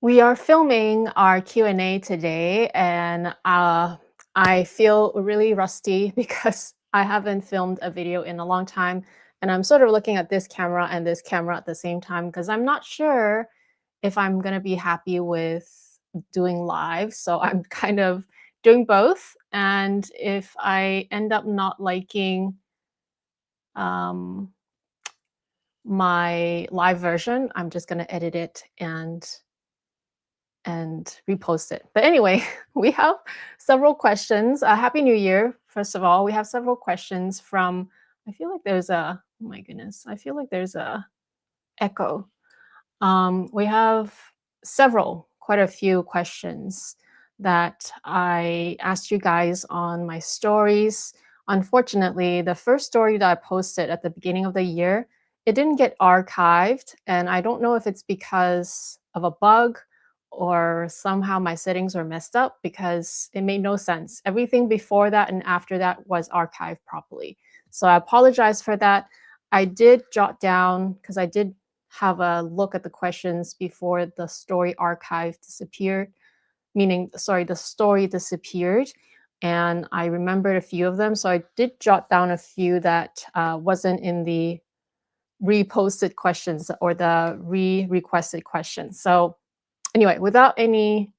We are filming our Q&A today, and I feel really rusty because I haven't filmed a video in a long time, and I'm sort of looking at this camera and this camera at the same time because I'm not sure if I'm gonna be happy with doing live. So I'm kind of doing both, and if I end up not liking um, my live version, I'm just gonna edit it and repost it. But anyway, we have several questions. Happy New Year, first of all. We have several questions from, I feel like there's a, oh my goodness, I feel like there's a echo. We have quite a few questions that I asked you guys on my stories. Unfortunately, the first story that I posted at the beginning of the year, it didn't get archived. And I don't know if it's because of a bug or somehow my settings are messed up because it made no sense. Everything before that and after that was archived properly. So I apologize for that. I did jot down, because I did have a look at the questions before the story archive disappeared, meaning, sorry, the story disappeared. And I remembered a few of them. So I did jot down a few that wasn't in the reposted questions or the requested questions. So anyway, without any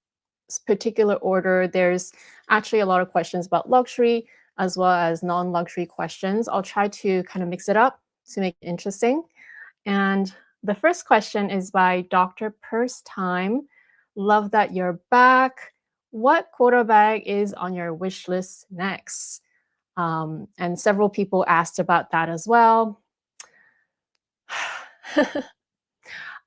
particular order, there's actually a lot of questions about luxury as well as non-luxury questions. I'll try to kind of mix it up to make it interesting. And the first question is by Dr. Purse Time. Love that you're back. What quota bag is on your wish list next? And several people asked about that as well.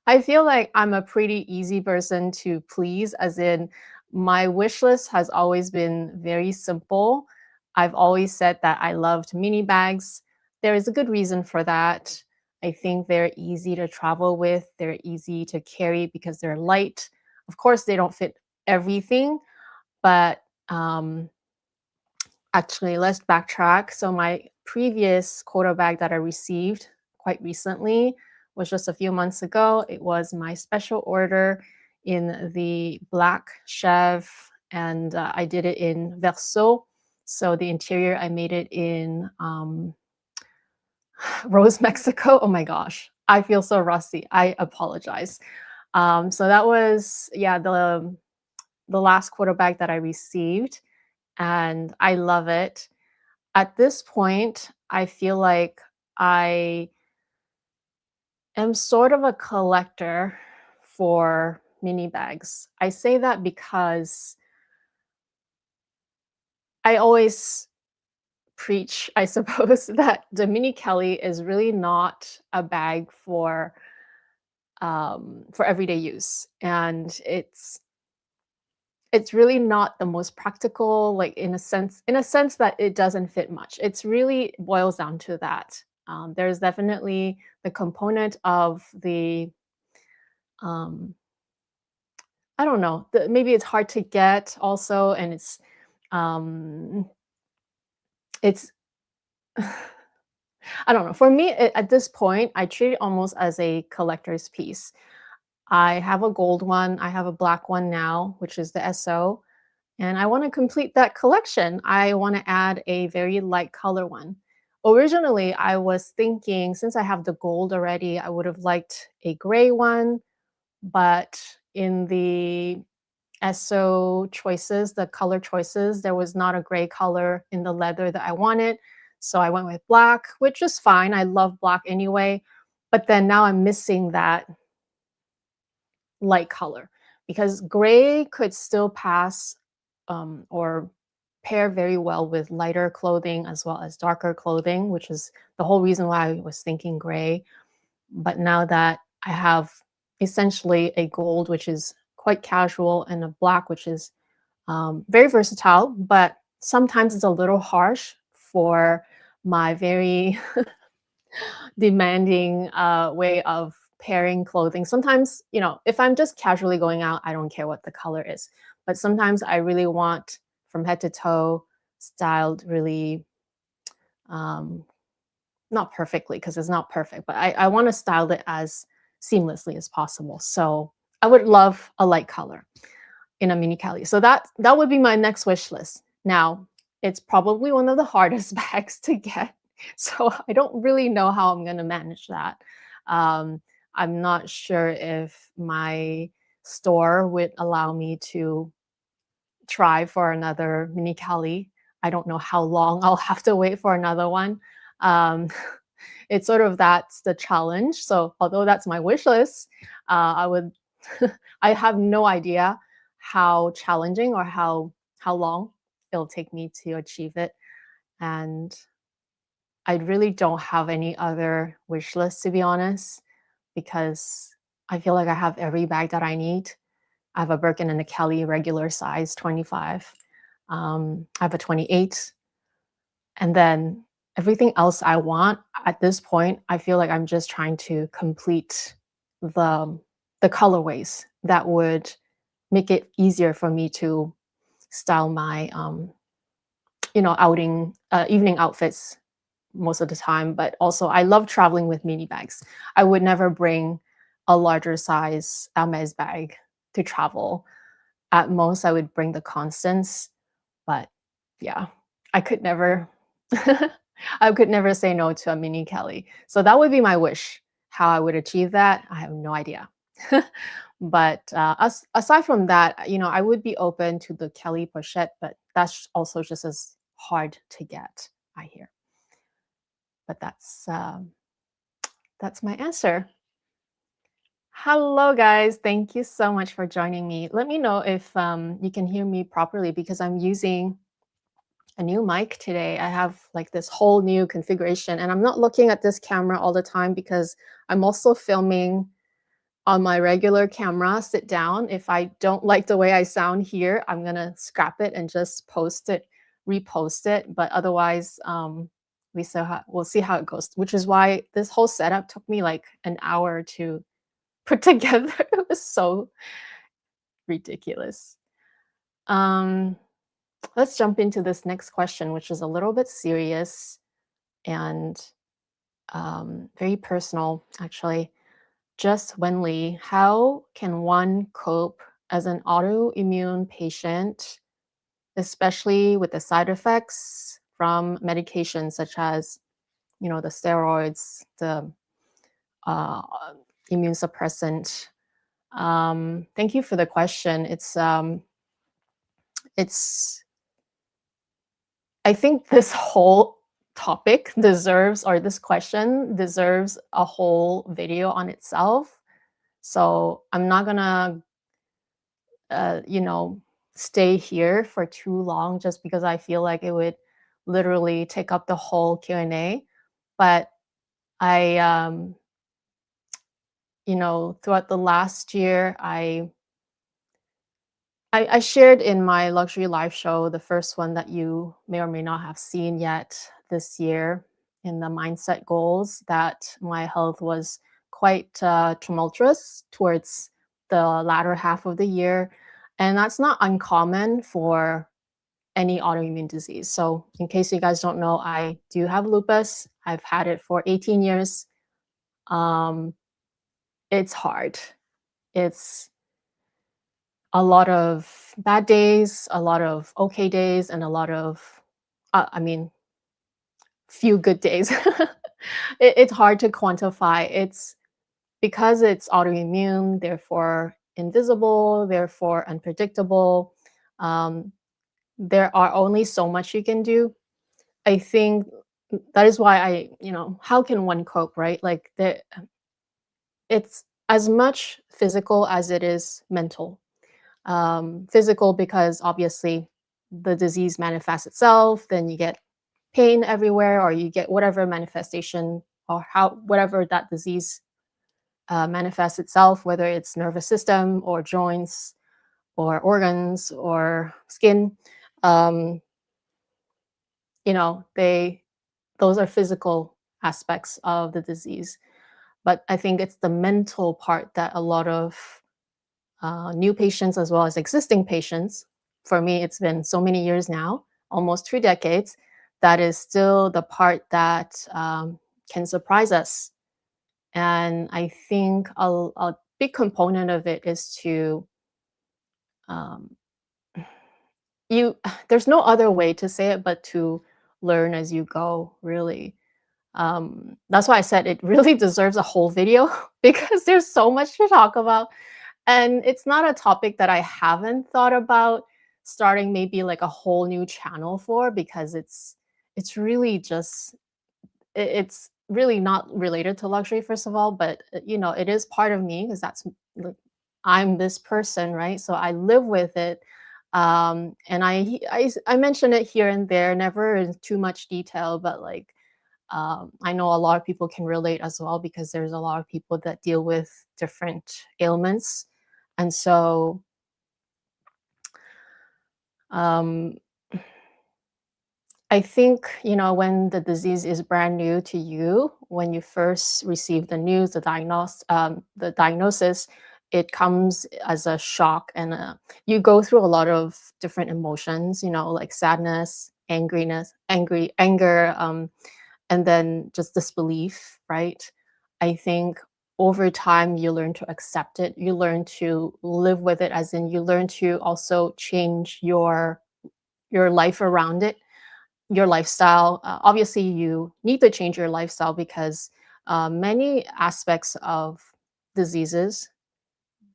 I feel like I'm a pretty easy person to please, as in my wish list has always been very simple. I've always said that I loved mini bags. There is a good reason for that. I think they're easy to travel with, they're easy to carry because they're light. Of course, they don't fit everything, but actually, let's backtrack. So my previous quota bag that I received quite recently was just a few months ago. It was my special order in the black chev, and I did it in verso. So the interior, I made it in Rose, Mexico. Oh my gosh, I feel so rusty. I apologize. So that was, yeah, the last quota bag that I received, and I love it. At this point, I feel like I am sort of a collector for mini bags. I say that because I always preach, I suppose, that the Mini Kelly is really not a bag for everyday use, and it's really not the most practical, like in a sense that it doesn't fit much. It's really boils down to that. There's definitely the component of the um, I don't know, maybe it's hard to get also, and um, it's I don't know. For me, at this point, I treat it almost as a collector's piece. I have a gold one. I have a black one now, which is the SO. And I want to complete that collection. I want to add a very light color one. Originally, I was thinking, since I have the gold already, I would have liked a gray one. But in the SO choices, the color choices, there was not a gray color in the leather that I wanted. So I went with black, which is fine. I love black anyway. But then now I'm missing that light color because gray could still pass or pair very well with lighter clothing as well as darker clothing, which is the whole reason why I was thinking gray. But now that I have essentially a gold, which is quite casual, and a black, which is very versatile, but sometimes it's a little harsh for my very demanding way of pairing clothing. Sometimes, if I'm just casually going out, I don't care what the color is. But sometimes I really want from head to toe styled really, um, not perfectly because it's not perfect, but I want to style it as seamlessly as possible. So I would love a light color in a mini Cali. So that would be my next wish list. Now, it's probably one of the hardest bags to get. So I don't really know how I'm going to manage that. Um, I'm not sure if my store would allow me to try for another mini Cali. I don't know how long I'll have to wait for another one. Um, it's sort of that's the challenge. So although that's my wish list, I would I have no idea how challenging or how long it'll take me to achieve it. And I really don't have any other wish list, to be honest, because I feel like I have every bag that I need. I have a Birkin and a Kelly regular size 25. I have a 28. And then everything else I want at this point, I feel like I'm just trying to complete the the colorways that would make it easier for me to style my outing evening outfits most of the time. But also I love traveling with mini bags. I would never bring a larger size Hermès bag to travel. At most I would bring the Constance, but yeah, I could never I could never say no to a mini Kelly. So that would be my wish. How I would achieve that, I have no idea. But aside from that, I would be open to the Kelly pochette, but that's also just as hard to get, I hear. But that's my answer. Hello, guys. Thank you so much for joining me. Let me know if you can hear me properly because I'm using a new mic today. I have like this whole new configuration, and I'm not looking at this camera all the time because I'm also filming on my regular camera, sit down. If I don't like the way I sound here, I'm gonna scrap it and just post it, repost it. But otherwise, we'll see how it goes, which is why this whole setup took me like an hour to put together. It was so ridiculous. Let's jump into this next question, which is a little bit serious and very personal, actually. Just Wenli, how can one cope as an autoimmune patient, especially with the side effects from medications such as, the steroids, the uh, immune suppressant? Thank you for the question. It's I think this whole topic deserves, or this question deserves a whole video on itself. So I'm not gonna, stay here for too long just because I feel like it would literally take up the whole Q&A. But I, throughout the last year, I shared in my luxury live show, the first one that you may or may not have seen yet this year, in the mindset goals, that my health was quite tumultuous towards the latter half of the year. And that's not uncommon for any autoimmune disease. So, in case you guys don't know, I do have lupus. I've had it for 18 years. Um, it's hard. It's a lot of bad days, a lot of okay days, and a lot of, I mean, few good days. It's hard to quantify. It's because it's autoimmune, therefore invisible, therefore unpredictable. Um, there are only so much you can do. I think that is why how can one cope, right? Like it's as much physical as it is mental. Physical because obviously the disease manifests itself, then you get pain everywhere, or you get whatever manifestation or whatever that disease manifests itself, whether it's nervous system or joints or organs or skin. Um, those are physical aspects of the disease. But I think it's the mental part that a lot of new patients as well as existing patients, for me, it's been so many years now, almost 2 decades, that is still the part that can surprise us. And I think a big component of it is to um, you. There's no other way to say it but to learn as you go. Really, that's why I said it really deserves a whole video because there's so much to talk about. And it's not a topic that I haven't thought about starting maybe like a whole new channel for because it's really just it's really not related to luxury first of all, but it is part of me because that's like I'm this person, right? So I live with it. And I mention it here and there, never in too much detail, but like I know a lot of people can relate as well because there's a lot of people that deal with different ailments. And so um, I think, when the disease is brand new to you, when you first receive the news, the diagnosis, it comes as a shock, and you go through a lot of different emotions, like sadness, anger, and then just disbelief, right? I think over time you learn to accept it. You learn to live with it, as in you learn to also change your life around it, your lifestyle. Obviously, you need to change your lifestyle because many aspects of diseases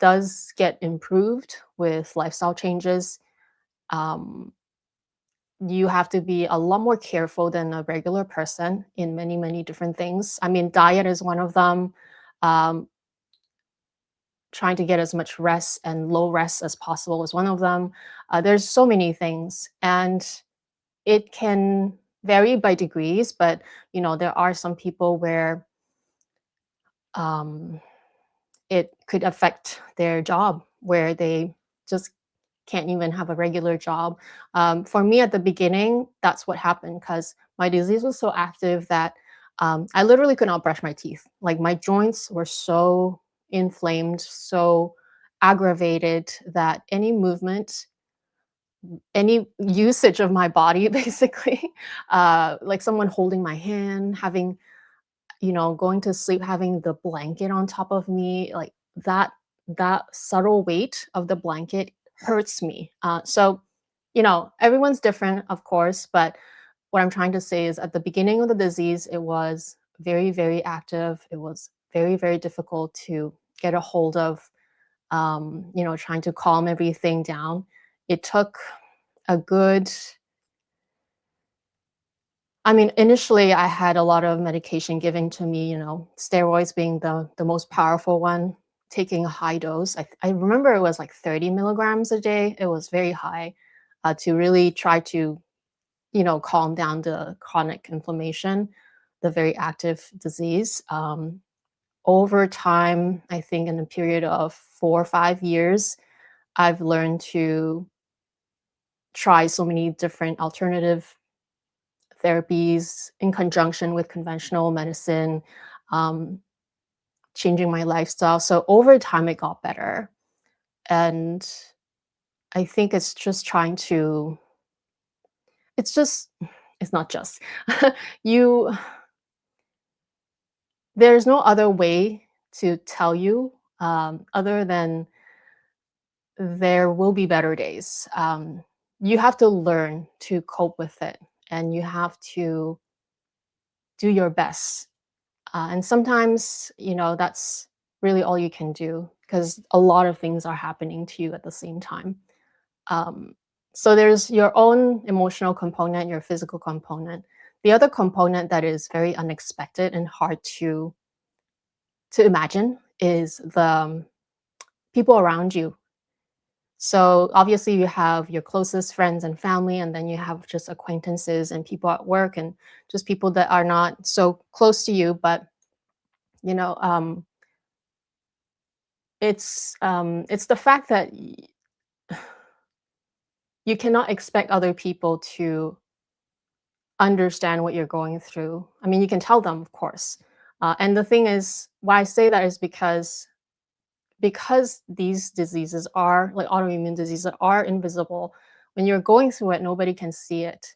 does get improved with lifestyle changes. Um, you have to be a lot more careful than a regular person in many, many different things. I mean, diet is one of them. Um, Trying to get as much rest and low rest as possible is one of them. There's so many things, and it can vary by degrees. But there are some people where um, it could affect their job, where they just can't even have a regular job. For me at the beginning, that's what happened because my disease was so active that I literally could not brush my teeth. Like my joints were so inflamed, so aggravated that any movement, any usage of my body, basically, like someone holding my hand, having, going to sleep, having the blanket on top of me, like that subtle weight of the blanket hurts me. So, everyone's different, of course, but what I'm trying to say is at the beginning of the disease, it was very, very active. It was very, very difficult to get a hold of, trying to calm everything down. It took a good I mean, initially, I had a lot of medication given to me, steroids being the most powerful one, taking a high dose. I remember it was like 30 milligrams a day. It was very high to really try to, calm down the chronic inflammation, the very active disease. Over time, I think in a period of 4 or 5 years, I've learned to try so many different alternative therapies in conjunction with conventional medicine, um, changing my lifestyle. So over time, it got better. And I think it's just trying to, it's just, it's not just, you, there's no other way to tell you other than there will be better days. You have to learn to cope with it and you have to do your best. And sometimes, that's really all you can do because a lot of things are happening to you at the same time. Um, so there's your own emotional component, your physical component. The other component that is very unexpected and hard to imagine is the people around you. So obviously you have your closest friends and family, and then you have just acquaintances and people at work and just people that are not so close to you, but you know, it's the fact that you cannot expect other people to understand what you're going through. I mean, you can tell them, of course. And the thing is, why I say that is because these diseases are like autoimmune diseases are invisible. When you're going through it, nobody can see it.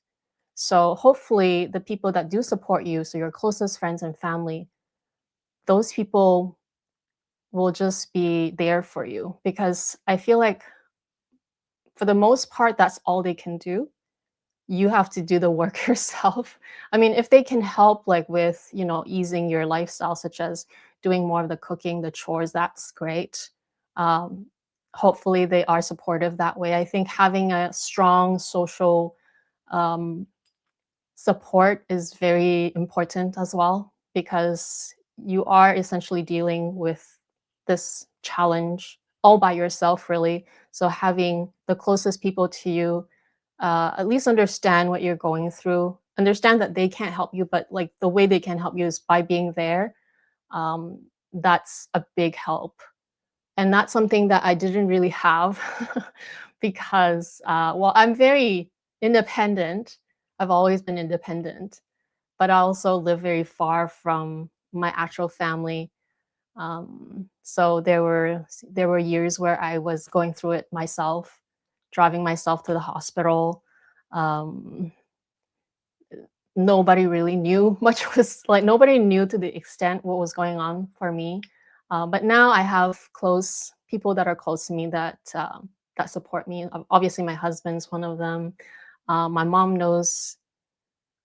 So hopefully, the people that do support you, so your closest friends and family, those people will just be there for you, because I feel like for the most part, that's all they can do. You have to do the work yourself. I mean, if they can help like with, easing your lifestyle, such as doing more of the cooking, the chores, that's great. Um, Hopefully they are supportive that way. I think having a strong social um, support is very important as well, because you are essentially dealing with this challenge all by yourself, really. So having the closest people to you at least understand what you're going through, understand that they can't help you, but like the way they can help you is by being there. um, that's a big help, and that's something that I didn't really have because well, I'm very independent. I've always been independent, but I also live very far from my actual family. So there were years where I was going through it myself, driving myself to the hospital. Um, Nobody really knew much, was like nobody knew to the extent what was going on for me. But now I have close people that are close to me that support me. Obviously, my husband's one of them. My mom knows.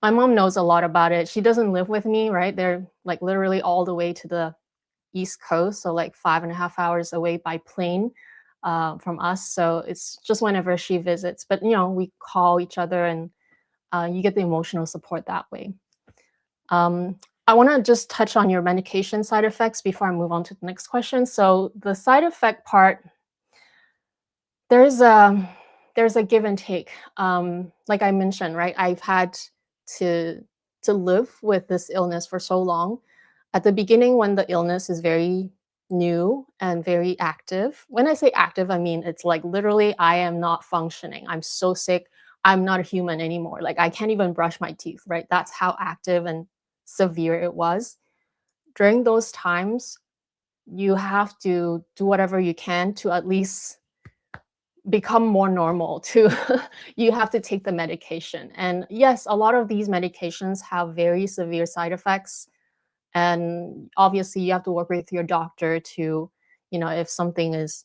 My mom knows a lot about it. She doesn't live with me, right? They're like literally all the way to the East Coast, so like 5.5 hours away by plane from us. So it's just whenever she visits. But we call each other, and you get the emotional support that way. I want to just touch on your medication side effects before I move on to the next question. So the side effect part, there's a give and take. Like I mentioned, right? I've had to live with this illness for so long. At the beginning, when the illness is very new and very active, when I say active, I mean it's like literally I am not functioning. I'm so sick. I'm not a human anymore. Like I can't even brush my teeth, right? That's how active and severe it was. During those times, you have to do whatever you can to at least become more normal to you have to take the medication. And yes, a lot of these medications have very severe side effects, and obviously you have to work with your doctor to, if something is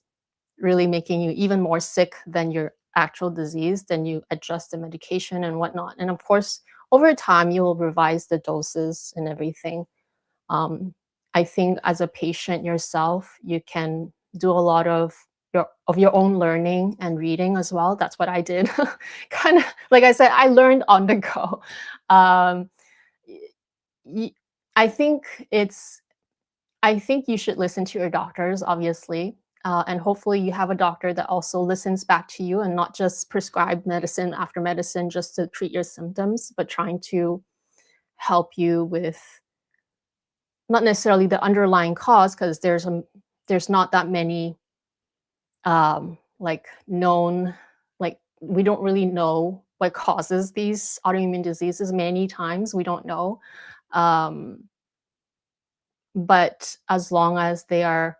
really making you even more sick than your actual disease, then you adjust the medication and whatnot. And of course, over time you will revise the doses and everything. um, I think as a patient yourself, you can do a lot of your own learning and reading as well. That's what I did. Kind of like I said, I learned on the go. Um, y- I think it's I think you should listen to your doctors, obviously. And hopefully you have a doctor that also listens back to you and not just prescribe medicine after medicine just to treat your symptoms, but trying to help you with not necessarily the underlying cause, because there's not that many like known, like we don't really know what causes these autoimmune diseases. Many times we don't know. Um, but as long as they are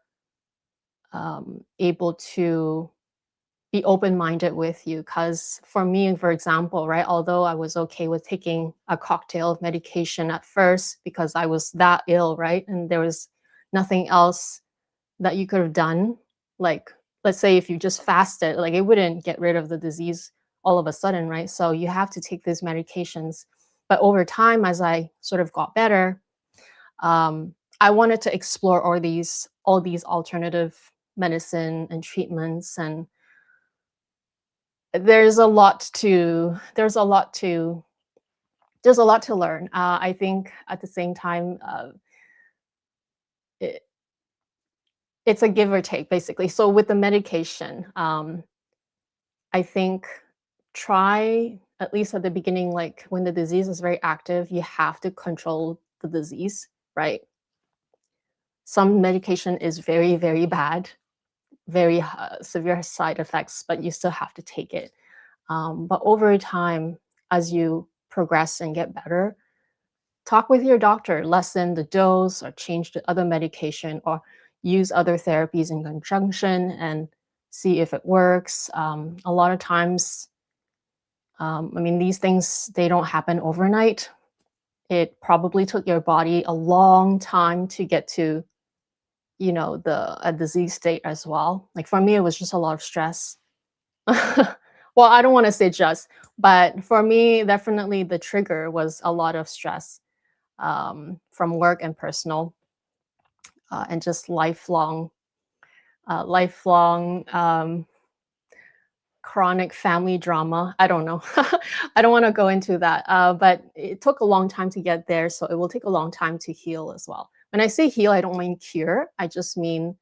able to be open-minded with you, because for me, for example, right, although I was okay with taking a cocktail of medication at first because I was that ill, right, and there was nothing else that you could have done. Like, let's say if you just fasted, like it wouldn't get rid of the disease all of a sudden, right? So you have to take these medications. But over time, as I sort of got better, I wanted to explore all these alternative medicine and treatments. And there's a lot to learn. I think at the same time, it, it's a give or take, basically. So with the medication, I think try at least at the beginning, like when the disease is very active, you have to control the disease, right? Some medication is very, very bad, very severe side effects, but you still have to take it. But over time, as you progress and get better, talk with your doctor, lessen the dose or change the other medication or use other therapies in conjunction and see if it works. A lot of times, I mean, these things, they don't happen overnight. It probably took your body a long time to get to, you know, a disease state as well. Like for me, it was just a lot of stress. Well, I don't want to say just, but for me, definitely the trigger was a lot of stress from work and personal, and just lifelong chronic family drama. I don't know. I don't want to go into that. But it took a long time to get there, so it will take a long time to heal as well. When I say heal, I don't mean cure. I just mean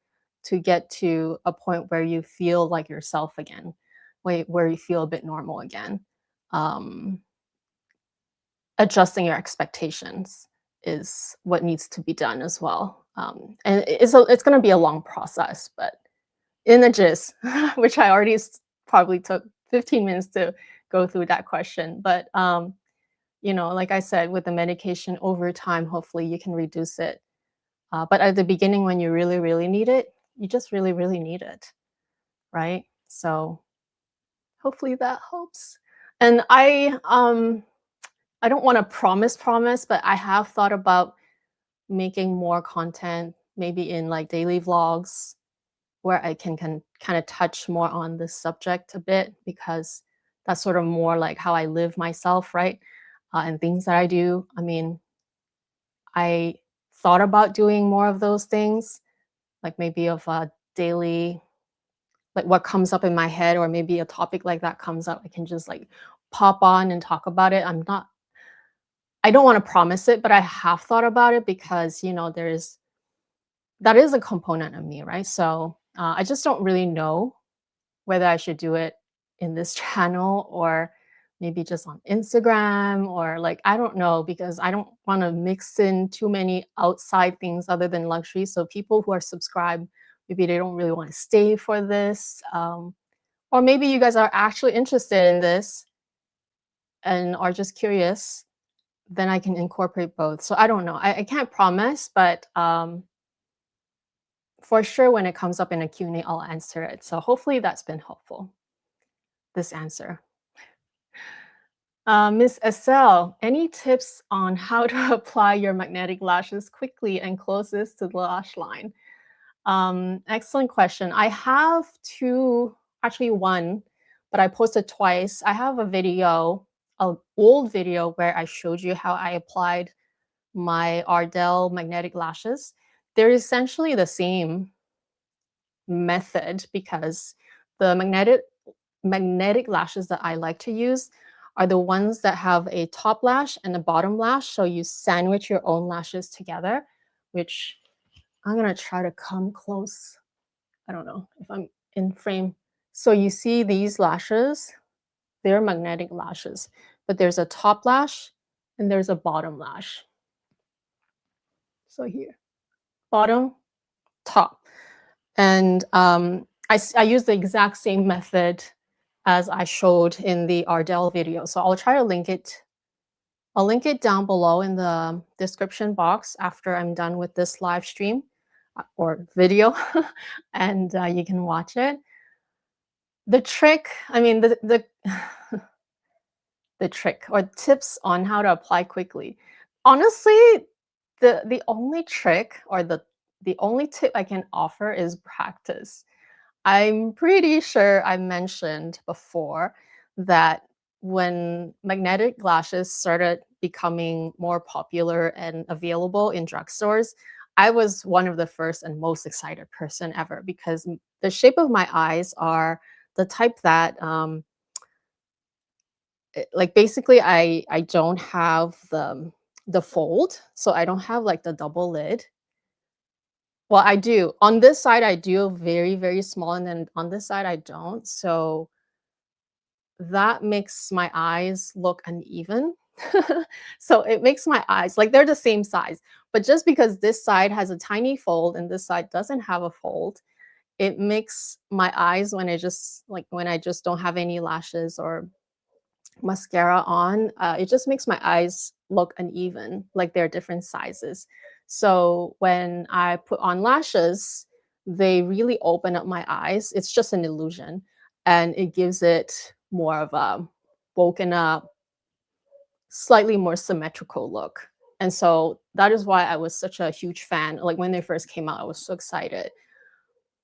to get to a point where you feel like yourself again, where you feel a bit normal again. Um, Adjusting your expectations is what needs to be done as well. And it's going to be a long process, but in the gist, which I already probably took 15 minutes to go through that question. But, you know, like I said, with the medication over time, hopefully you can reduce it. But at the beginning, when you really, really need it, you just really, really need it. Right. So hopefully that helps. And I don't want to promise, but I have thought about making more content, maybe in like daily vlogs, where I can kind of touch more on this subject a bit, because that's sort of more like how I live myself, right? And things that I do. I mean, I thought about doing more of those things, like maybe of a daily, like what comes up in my head, or maybe a topic like that comes up, I can just like pop on and talk about it. I don't want to promise it, but I have thought about it because, you know, that is a component of me, right? So I just don't really know whether I should do it in this channel or maybe just on Instagram, or like, I don't know, because I don't want to mix in too many outside things other than luxury. So people who are subscribed, maybe they don't really want to stay for this. Or maybe you guys are actually interested in this and are just curious, then I can incorporate both. So I don't know. I can't promise, but for sure, when it comes up in a Q&A, I'll answer it. So hopefully that's been helpful, this answer. Miss Estelle, any tips on how to apply your magnetic lashes quickly and closest to the lash line? Excellent question. I have two, actually one, but I posted twice. I have a video, an old video where I showed you how I applied my Ardell magnetic lashes. They're essentially the same method, because the magnetic lashes that I like to use are the ones that have a top lash and a bottom lash. So you sandwich your own lashes together, which I'm gonna try to come close. I don't know if I'm in frame. So you see these lashes, they're magnetic lashes, but there's a top lash and there's a bottom lash. So here, bottom, top. And I use the exact same method as I showed in the Ardell video. So I'll try to link it. I'll link it down below in the description box after I'm done with this live stream or video, and you can watch it. The trick, I mean, the the trick or tips on how to apply quickly. Honestly, the only trick, or the only tip I can offer is practice. I'm pretty sure I mentioned before that when magnetic lashes started becoming more popular and available in drugstores, I was one of the first and most excited person ever, because the shape of my eyes are the type that like basically I don't have the fold, so I don't have like the double lid. Well, I do. On this side, I do very, very small, and then on this side, I don't. So that makes my eyes look uneven. So it makes my eyes like they're the same size, but just because this side has a tiny fold and this side doesn't have a fold, it makes my eyes, when I just don't have any lashes or mascara on, it just makes my eyes look uneven, like they're different sizes. So when I put on lashes, they really open up my eyes. It's just an illusion, and it gives it more of a woken up, slightly more symmetrical look. And so that is why I was such a huge fan. Like when they first came out, I was so excited.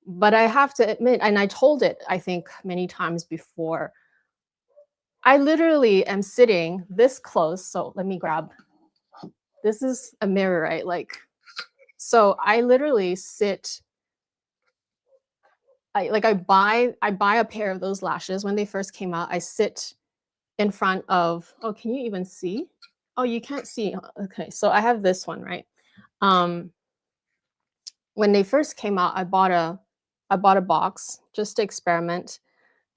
But I have to admit, and I told it, I think, many times before, I literally am sitting this close. So let me grab, this is a mirror, right? Like, so I literally sit, I buy a pair of those lashes when they first came out. I sit in front of, oh, can you even see? Oh, you can't see. Okay, so I have this one, right? Um, when they first came out, I bought a box just to experiment,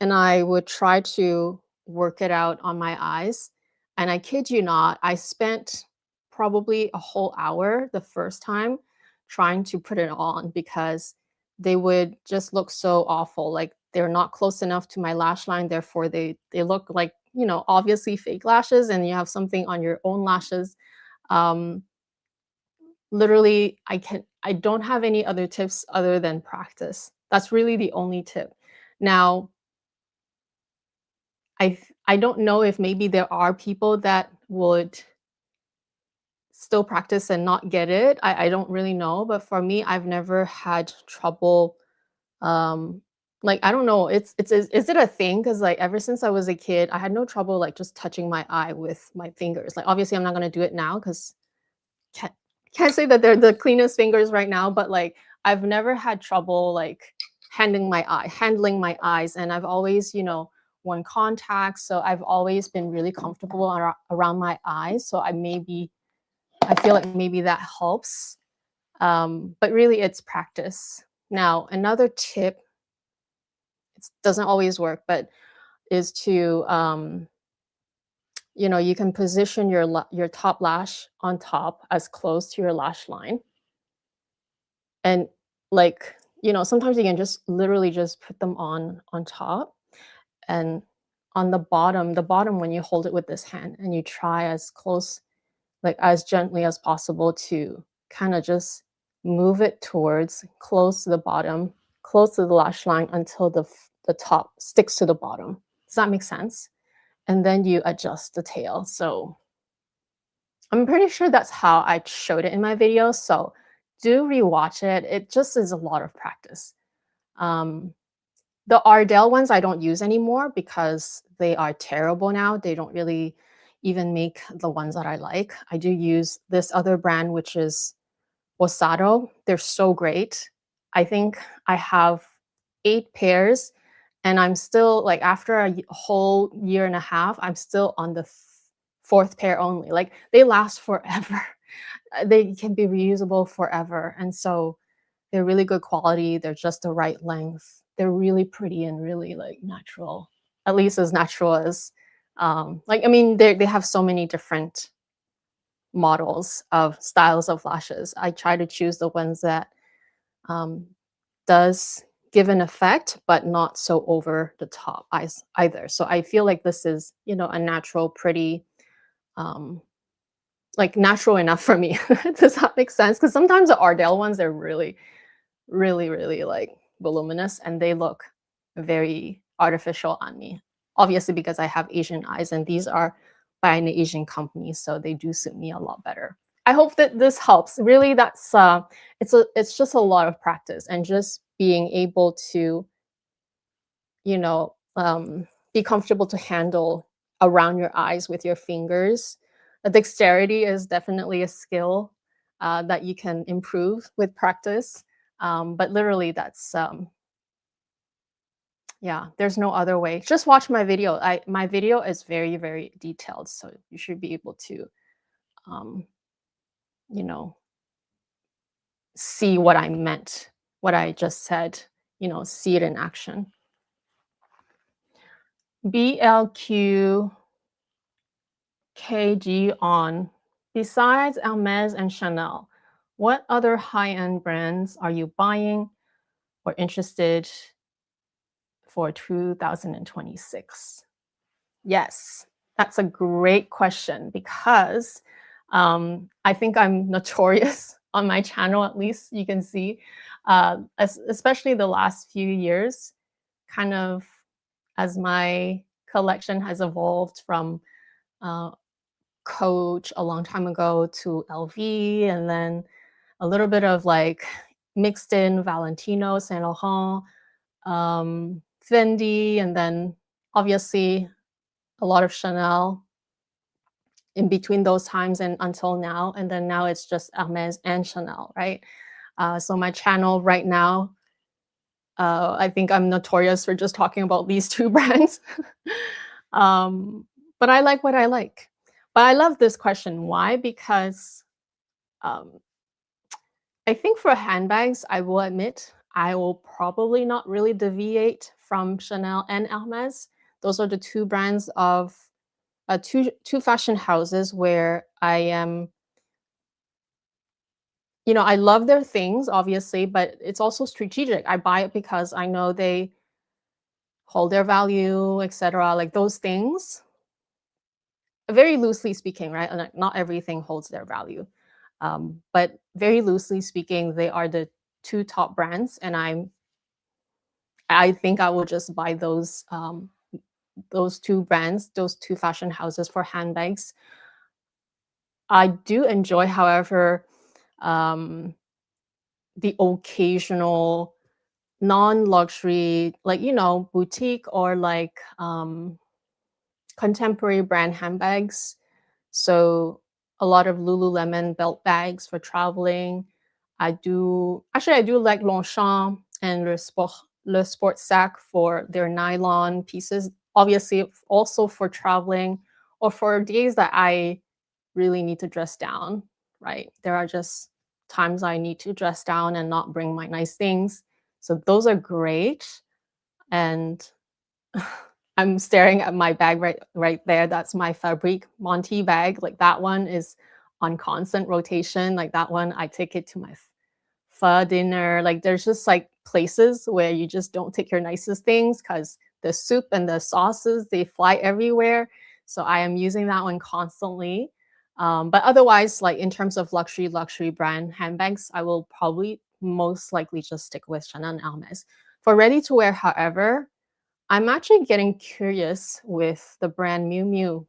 and I would try to work it out on my eyes. And I kid you not, I spent probably a whole hour the first time trying to put it on because they would just look so awful. Like they're not close enough to my lash line, therefore they look like, you know, obviously fake lashes, and you have something on your own lashes. Um, Literally, I don't have any other tips other than practice. That's really the only tip. Now, I don't know if maybe there are people that would still practice and not get it. I don't really know, but for me, I've never had trouble. Um, like I don't know, is it a thing? Because like ever since I was a kid, I had no trouble like just touching my eye with my fingers. Like obviously, I'm not gonna do it now because can't can't say that they're the cleanest fingers right now, but like I've never had trouble like handling my eyes, and I've always, you know, worn contacts, so I've always been really comfortable around my eyes. So I feel like maybe that helps. But really, it's practice. Now, another tip, it doesn't always work, but is to you know, you can position your top lash on top as close to your lash line. And like, you know, sometimes you can just literally just put them on top, and on the bottom when you hold it with this hand and you try as close, like as gently as possible to kind of just move it towards close to the bottom, close to the lash line until the top sticks to the bottom. Does that make sense? And then you adjust the tail. So I'm pretty sure that's how I showed it in my video. So do rewatch it. It just is a lot of practice. Um, the Ardell ones I don't use anymore because they are terrible now. They don't really even make the ones that I like. I do use this other brand, which is Osato. They're so great. I think I have 8 pairs, and I'm still like after a whole year and a half, I'm still on the fourth pair only. Like they last forever. They can be reusable forever. And so they're really good quality. They're just the right length. They're really pretty and really like natural, at least as natural as like I mean they have so many different models of styles of lashes. I try to choose the ones that um, does give an effect, but not so over the top eyes either. So I feel like this is, you know, a natural, pretty, um, like natural enough for me. Does that make sense? Because sometimes the Ardell ones, they're really, really, really like voluminous and they look very artificial on me. Obviously, because I have Asian eyes and these are by an Asian company, so they do suit me a lot better. I hope that this helps. Really, that's it's just a lot of practice and just being able to, you know, be comfortable to handle around your eyes with your fingers. Dexterity is definitely a skill that you can improve with practice. But literally, that's yeah. There's no other way. Just watch my video. My video is very very detailed, so you should be able to, um, you know, see what I meant, what I just said. You know, see it in action. BLQ KG on. Besides Hermès and Chanel, what other high-end brands are you buying or interested for 2026? Yes, that's a great question because I think I'm notorious on my channel, at least you can see, especially the last few years, kind of as my collection has evolved from uh, Coach a long time ago to LV, and then a little bit of like mixed in Valentino, Saint Laurent, Fendi, and then obviously a lot of Chanel in between those times and until now. And then now it's just Hermès and Chanel, right? So my channel right now, I think I'm notorious for just talking about these two brands. um, but I like what I like. But I love this question. Why? Because um, I think for handbags, I will admit, I will probably not really deviate from Chanel and Hermès. Those are the two brands of two fashion houses where I am, I love their things, obviously, but it's also strategic. I buy it because I know they hold their value, etc. Like those things, very loosely speaking, right? And not everything holds their value. But very loosely speaking, they are the two top brands, and I think I will just buy those two brands, those two fashion houses for handbags. I do enjoy, however, um, the occasional non-luxury, like boutique or like contemporary brand handbags. So a lot of Lululemon belt bags for traveling. I do like Longchamp and Le Sport Sac for their nylon pieces. Obviously, also for traveling or for days that I really need to dress down, right? There are just times I need to dress down and not bring my nice things. So those are great. And I'm staring at my bag right there. That's my Fabrique Monty bag. Like that one is on constant rotation. Like that one, I take it to my pho dinner. Like there's just like places where you just don't take your nicest things because the soup and the sauces, they fly everywhere. So I am using that one constantly. But otherwise, like in terms of luxury brand handbags, I will probably most likely just stick with Chanel and Hermes. For ready to wear, however, I'm actually getting curious with the brand Miu Miu,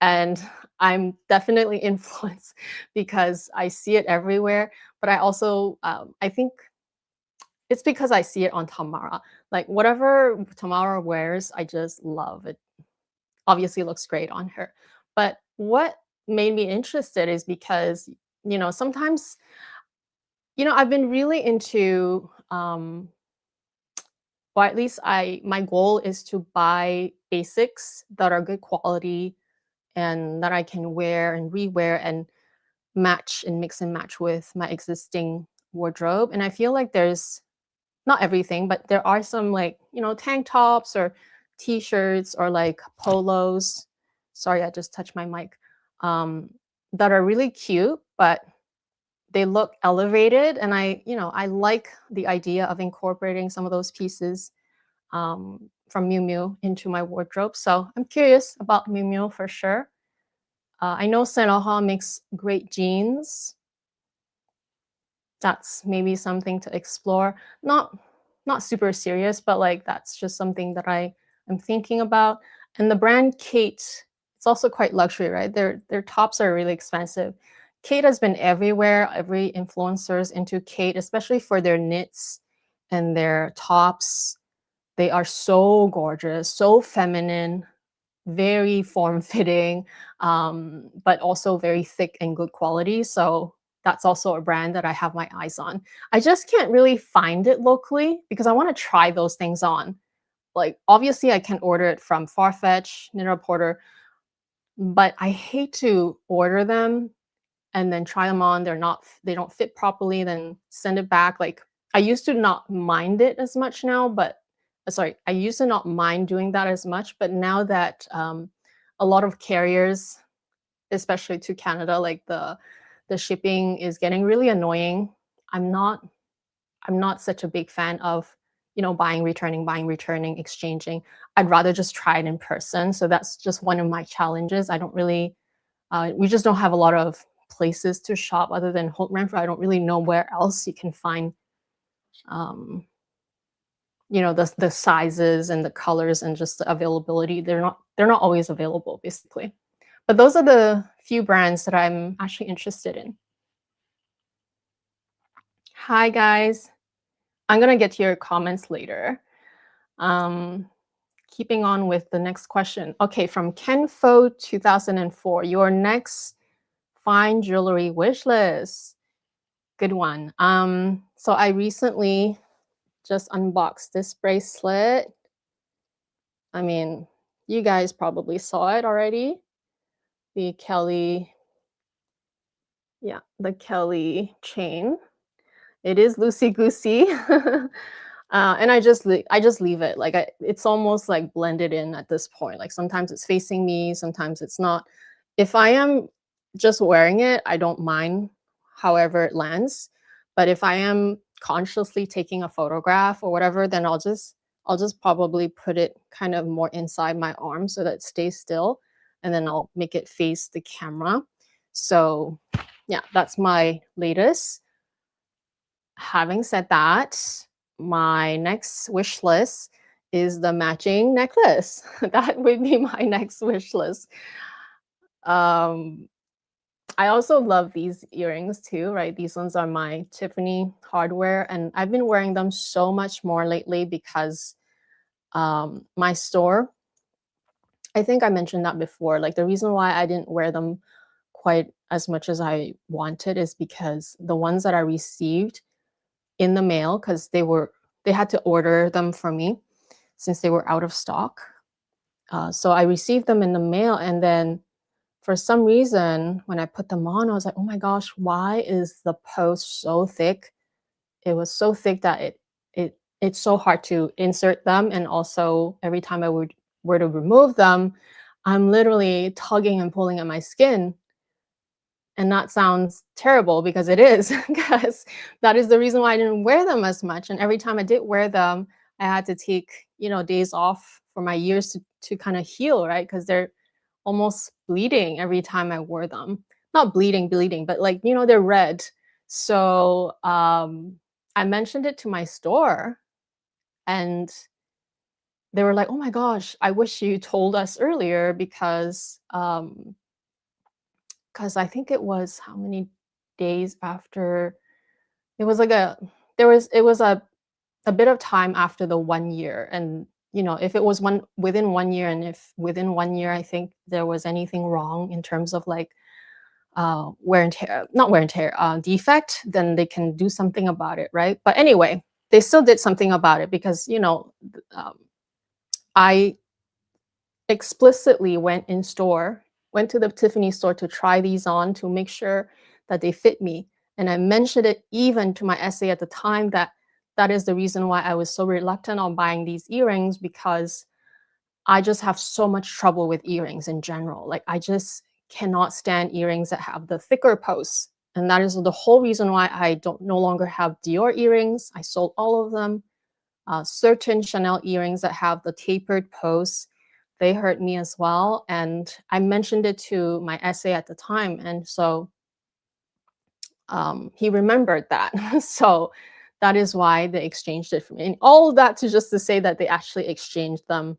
and I'm definitely influenced because I see it everywhere. But I also, I think it's because I see it on Tamara. Like whatever Tamara wears, I just love it. Obviously, looks great on her. But what made me interested is because sometimes I've been really into or at least my goal is to buy basics that are good quality and that I can wear and rewear and match and mix and match with my existing wardrobe. And I feel like there's not everything, but there are some like, tank tops or t-shirts or like polos. Sorry, I just touched my mic. That are really cute, but they look elevated. And I like the idea of incorporating some of those pieces from Miu Miu into my wardrobe. So I'm curious about Miu Miu for sure. I know Saint Laurent makes great jeans. That's maybe something to explore. Not super serious, but like that's just something that I am thinking about. And the brand Kate, it's also quite luxury, right? Their tops are really expensive. Kate has been everywhere. Every influencer's into Kate, especially for their knits and their tops. They are so gorgeous, so feminine, very form-fitting, but also very thick and good quality. So that's also a brand that I have my eyes on. I just can't really find it locally because I want to try those things on. Like obviously I can order it from Farfetch, Knit Porter, but I hate to order them and then try them on. They don't fit properly, then send it back. Like I used to not mind it as much now, but sorry, I used to not mind doing that as much, but now that a lot of carriers, especially to Canada, like the shipping is getting really annoying. I'm not such a big fan of buying, returning, exchanging. I'd rather just try it in person. So that's just one of my challenges. I don't really we just don't have a lot of places to shop other than Holt Renfrew. I don't really know where else you can find the sizes and the colors and just the availability. They're not always available basically. But those are the few brands that I'm actually interested in. Hi, guys. I'm going to get to your comments later. Um, Keeping on with the next question. Okay, from Kenfo 2004, your next fine jewelry wish list. Good one. So I recently just unboxed this bracelet. I mean, you guys probably saw it already. The Kelly, yeah, the Kelly chain. It is loosey goosey. And I just leave it like it's almost like blended in at this point. Like sometimes it's facing me, sometimes it's not. If I am just wearing it, I don't mind however it lands. But if I am consciously taking a photograph or whatever, then I'll just probably put it kind of more inside my arm so that it stays still, and then I'll make it face the camera. So yeah, that's my latest. Having said that, my next wish list is the matching necklace. That would be my next wish list. Um, I also love these earrings too, right? These ones are my Tiffany hardware, and I've been wearing them so much more lately because my store, I think I mentioned that before. Like the reason why I didn't wear them quite as much as I wanted is because the ones that I received in the mail, because they had to order them for me since they were out of stock. So I received them in the mail, and then for some reason when I put them on, I was like, oh my gosh, why is the post so thick? It was so thick that it's so hard to insert them, and also every time I were to remove them, I'm literally tugging and pulling at my skin. And that sounds terrible because it is, because that is the reason why I didn't wear them as much. And every time I did wear them, I had to take, days off for my ears to kind of heal, right? Because they're almost bleeding every time I wore them. Not bleeding, but like, they're red. So I mentioned it to my store, and they were like, oh my gosh, I wish you told us earlier, because I think it was how many days after it was like a there was it was a bit of time after the 1 year. And if it was within 1 year, and if within 1 year I think there was anything wrong in terms of like wear and tear, not wear and tear, defect, then they can do something about it, right? But anyway, they still did something about it because I explicitly went to the Tiffany store to try these on to make sure that they fit me. And I mentioned it even to my essay at the time that that is the reason why I was so reluctant on buying these earrings, because I just have so much trouble with earrings in general. Like I just cannot stand earrings that have the thicker posts. And that is the whole reason why I don't no longer have Dior earrings. I sold all of them. Certain Chanel earrings that have the tapered posts, they hurt me as well. And I mentioned it to my essay at the time. And so he remembered that. So that is why they exchanged it for me. And all of that to say that they actually exchanged them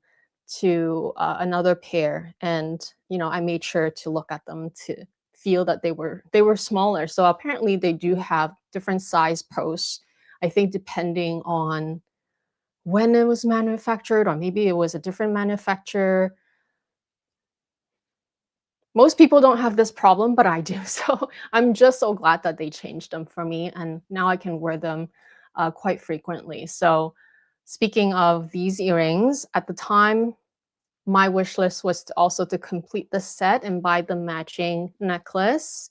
to another pair. And, I made sure to look at them to feel that they were smaller. So apparently they do have different size posts, I think, depending on when it was manufactured, or maybe it was a different manufacturer. Most people don't have this problem, but I do. So I'm just so glad that they changed them for me, and now I can wear them quite frequently. So speaking of these earrings, at the time, my wish list was also to complete the set and buy the matching necklace.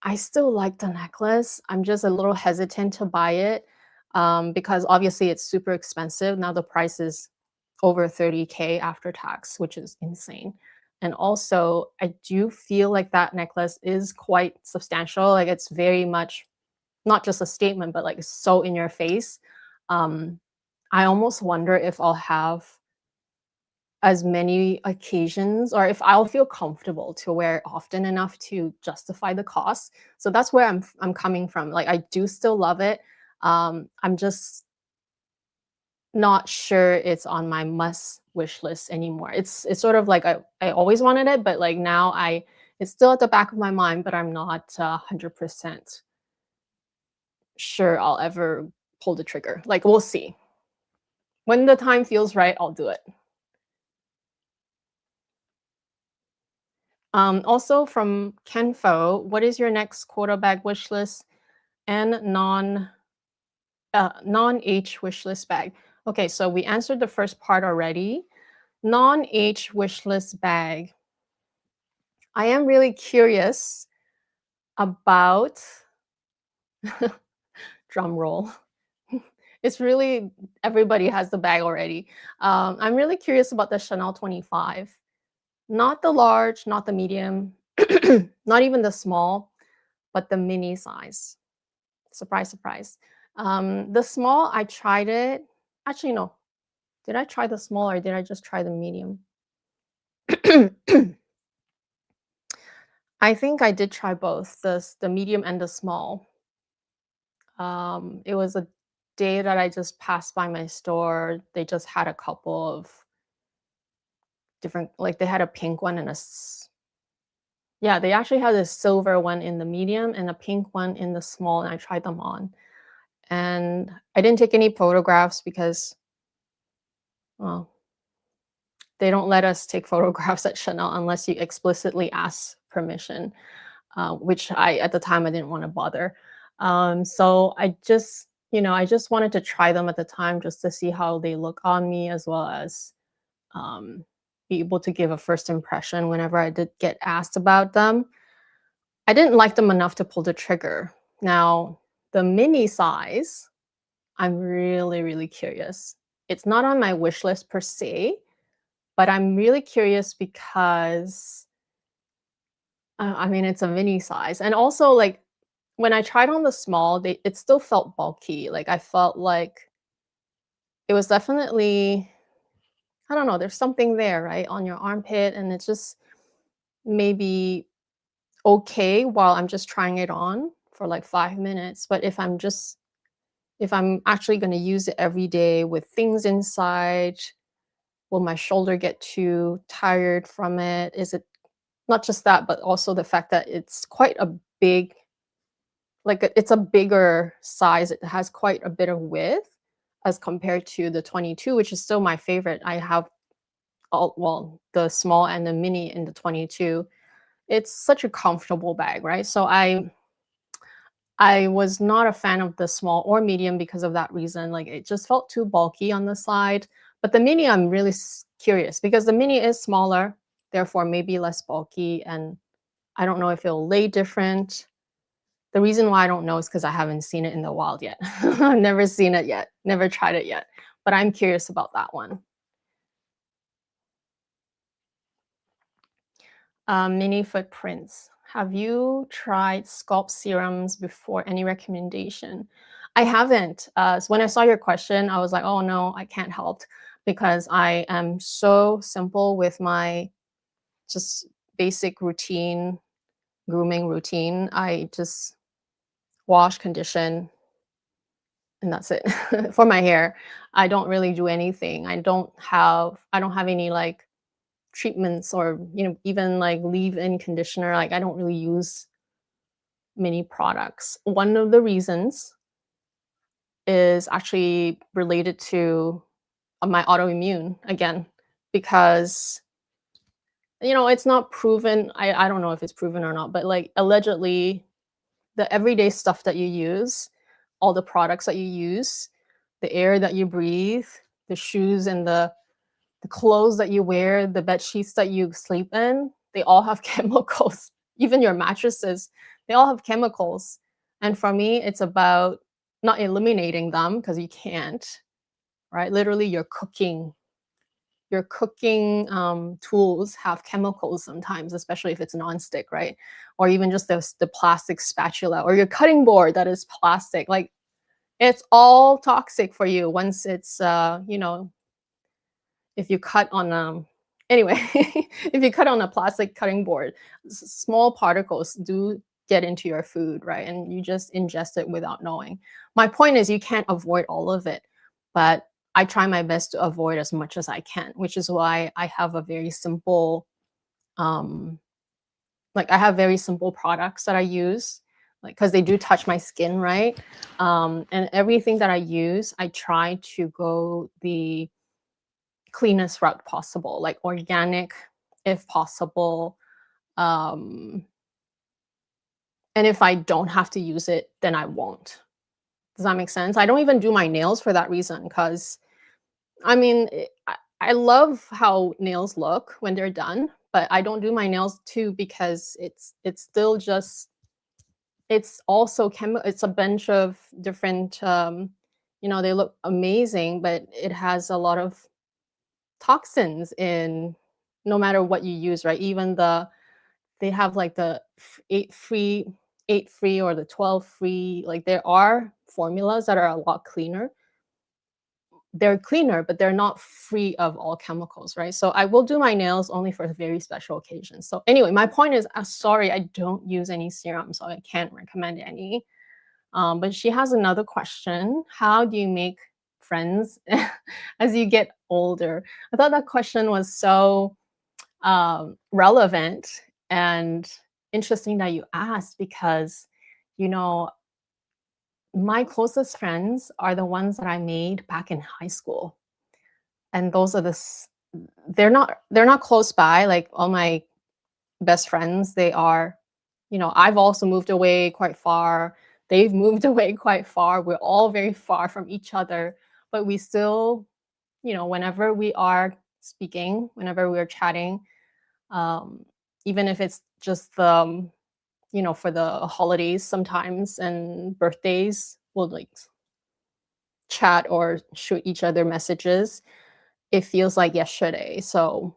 I still like the necklace. I'm just a little hesitant to buy it because obviously it's super expensive. Now the price is over 30K after tax, which is insane. And also, I do feel like that necklace is quite substantial. Like it's very much not just a statement, but like so in your face. Um, I almost wonder if I'll have as many occasions, or if I'll feel comfortable to wear it often enough to justify the cost. So that's where I'm coming from. Like I do still love it. I'm just not sure it's on my must wish list anymore. It's sort of like I always wanted it, but like now it's still at the back of my mind, but I'm not 100% sure I'll ever pull the trigger. Like we'll see. When the time feels right, I'll do it. Also from Kenfo, what is your next quota bag wish list and non-H wish list bag? Okay, so we answered the first part already. Non-H wish list bag. I am really curious about drum roll. It's really everybody has the bag already. I'm really curious about the Chanel 25. Not the large, not the medium, not even the small, but the mini size. Surprise, surprise. The small, I tried it. Actually, no. Did I try the small or did I just try the medium? I think I did try both, the medium and the small. It was a day that I just passed by my store. They just had a couple of different, like they had a pink one and yeah, they actually had a silver one in the medium and a pink one in the small, and I tried them on. And I didn't take any photographs because, well, they don't let us take photographs at Chanel unless you explicitly ask permission, which at the time I didn't want to bother. So I just, I just wanted to try them at the time just to see how they look on me, as well as be able to give a first impression whenever I did get asked about them. I didn't like them enough to pull the trigger. Now, the mini size, I'm really, really curious. It's not on my wish list per se, but I'm really curious because, I mean, it's a mini size. And also, like, when I tried on the small, it still felt bulky. Like, I felt like it was definitely, I don't know, there's something there, right, on your armpit, and it's just maybe okay while I'm just trying it on for like 5 minutes. But if I'm actually going to use it every day with things inside, will my shoulder get too tired from it? Is it not just that, but also the fact that it's quite a big, like it's a bigger size. It has quite a bit of width as compared to the 22, which is still my favorite. I have well, the small and the mini in the 22. It's such a comfortable bag, right? So I was not a fan of the small or medium because of that reason. Like it just felt too bulky on the side. But the mini, I'm really curious because the mini is smaller, therefore maybe less bulky. And I don't know if it'll lay different. The reason why I don't know is because I haven't seen it in the wild yet. I've never seen it yet, never tried it yet. But I'm curious about that one. Mini footprints. Have you tried scalp serums before? Any recommendation? I haven't. So when I saw your question, I was like, oh no, I can't help because I am so simple with my just basic routine, grooming routine. I just wash, condition, and that's it. For my hair, I don't really do anything. I don't have any like treatments or even like leave-in conditioner. Like I don't really use many products. One of the reasons is actually related to my autoimmune again, because it's not proven. I don't know if it's proven or not, but like allegedly the everyday stuff that you use, all the products that you use, the air that you breathe, the shoes and the clothes that you wear, the bed sheets that you sleep in, they all have chemicals. Even your mattresses, they all have chemicals. And for me, it's about not eliminating them because you can't, right? Literally, your cooking tools have chemicals sometimes, especially if it's nonstick, right? Or even just the plastic spatula or your cutting board that is plastic. Like it's all toxic for you once it's if you cut on anyway, if you cut on a plastic cutting board, small particles do get into your food, right? And you just ingest it without knowing. My point is you can't avoid all of it, but I try my best to avoid as much as I can, which is why I have a very simple, um, like I have very simple products that I use, like because they do touch my skin, right? And everything that I use, I try to go the cleanest route possible, like organic if possible. Um, and if I don't have to use it, then I won't. Does that make sense? I don't even do my nails for that reason because I mean, I love how nails look when they're done, but I don't do my nails too because it's still just it's also it's a bunch of different they look amazing, but it has a lot of toxins in no matter what you use, right? Even they have like the 8 free or the 12 free, like there are formulas that are a lot cleaner. They're cleaner, but they're not free of all chemicals, right? So I will do my nails only for very special occasions. So anyway, my point is, sorry, I don't use any serum, so I can't recommend any. But she has another question. How do you make friends as you get older? I thought that question was so relevant and interesting that you asked because, you know, my closest friends are the ones that I made back in high school. And those are they're not close by, like all my best friends, they are, I've also moved away quite far. They've moved away quite far. We're all very far from each other, but we still, whenever we are speaking, whenever we're chatting, um, even if it's just for the holidays sometimes and birthdays, we'll like chat or shoot each other messages. It feels like yesterday. So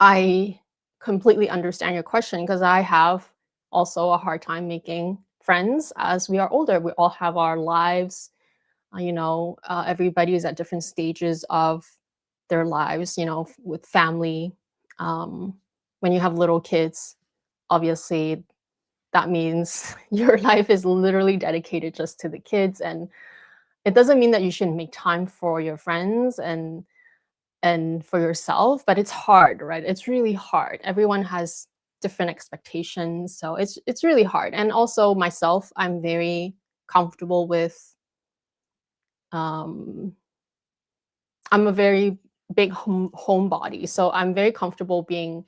I completely understand your question because I have also a hard time making friends as we are older. We all have our lives. Everybody is at different stages of their lives, with family. When you have little kids, obviously that means your life is literally dedicated just to the kids. And it doesn't mean that you shouldn't make time for your friends and for yourself, but it's hard, right? It's really hard. Everyone has different expectations, so it's really hard. And also myself, I'm very comfortable with um I'm a very big homebody, so I'm very comfortable being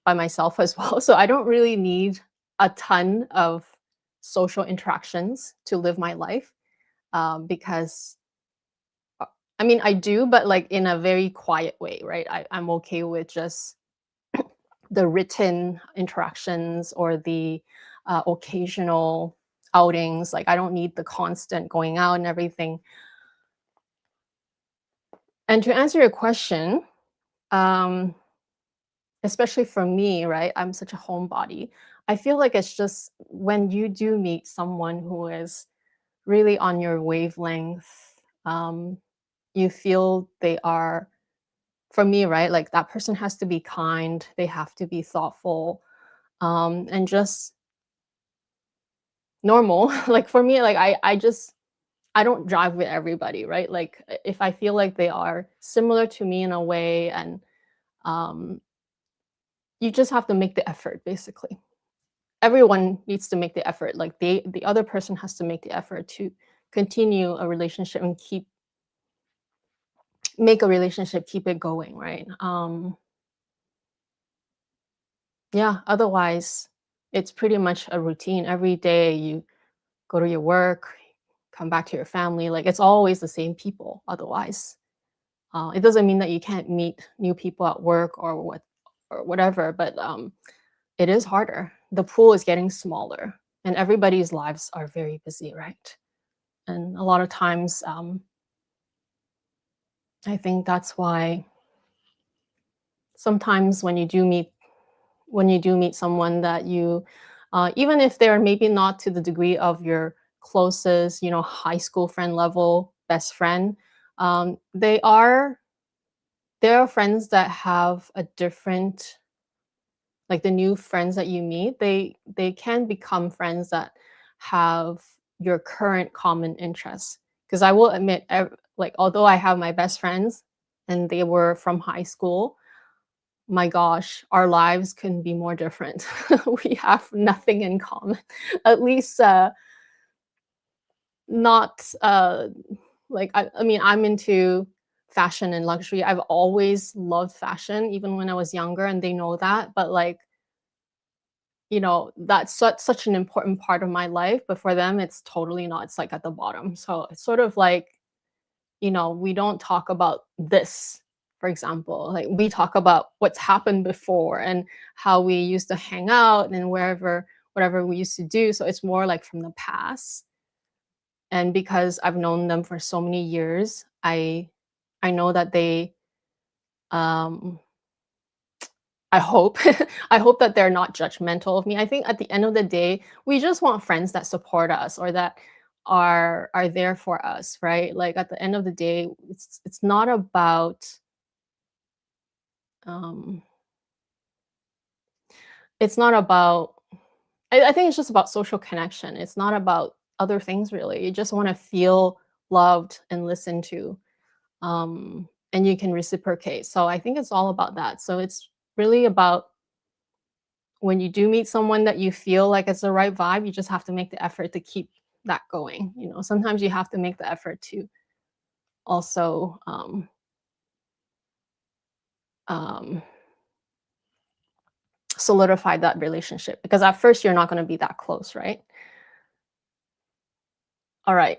by myself as well. So I don't really need a ton of social interactions to live my life, because I mean I do, but like in a very quiet way, right? I'm okay with just the written interactions or the occasional outings. Like I don't need the constant going out and everything. And to answer your question, um, especially for me, right? I'm such a homebody. I feel like it's just when you do meet someone who is really on your wavelength, um, you feel they are, for me, right? Like that person has to be kind, they have to be thoughtful, and just normal. Like for me, like I don't drive with everybody, right? Like if I feel like they are similar to me in a way, and um, you just have to make the effort, basically. Everyone needs to make the effort. Like the other person has to make the effort to continue a relationship and make a relationship, keep it going, right? Yeah, otherwise it's pretty much a routine. Every day you go to your work, come back to your family, like it's always the same people otherwise. It doesn't mean that you can't meet new people at work or whatever, but it is harder. The pool is getting smaller, and everybody's lives are very busy, right? And a lot of times, I think that's why sometimes when you do meet someone that you, even if they're maybe not to the degree of your closest, high school friend level best friend, um, they are there are friends that have a different, like the new friends that you meet, they can become friends that have your current common interests. Because I will admit, like, although I have my best friends and they were from high school, my gosh, our lives couldn't be more different. We have nothing in common. At least, not, like, I mean, I'm into fashion and luxury. I've always loved fashion, even when I was younger, and they know that, but, like, that's such an important part of my life, but for them, it's totally not. It's, like, at the bottom. So, it's sort of like, we don't talk about this, for example. Like, we talk about what's happened before and how we used to hang out and whatever we used to do. So it's more like from the past. And because I've known them for so many years, I know that they um I hope I hope that they're not judgmental of me. I think at the end of the day, we just want friends that support us or that are there for us, right? Like, at the end of the day, it's not about um it's not about I think it's just about social connection. It's not about other things really. You just want to feel loved and listened to. And you can reciprocate. So I think it's all about that. So it's really about when you do meet someone that you feel like it's the right vibe, you just have to make the effort to keep that going. Sometimes you have to make the effort to also um, solidify that relationship because at first you're not going to be that close, right? All right,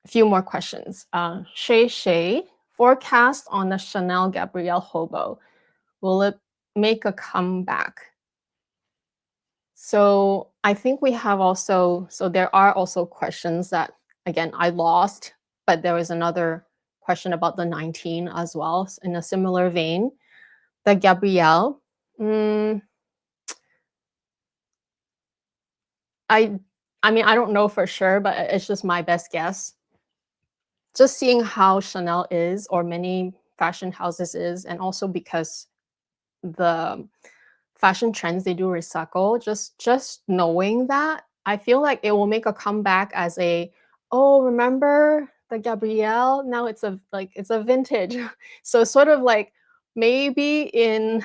a few more questions. Shay Shay, forecast on the Chanel Gabrielle hobo. Will it make a comeback? So I think we have so there are also questions that, again, I lost, but there was another question about the 19 as well, in a similar vein. The Gabrielle, mm, I I mean, I don't know for sure, but it's just my best guess. Just seeing how Chanel is, or many fashion houses is, and also because the fashion trends they do recycle, just knowing that, I feel like it will make a comeback as a, oh, remember the Gabrielle, now it's a vintage. So sort of like, maybe in,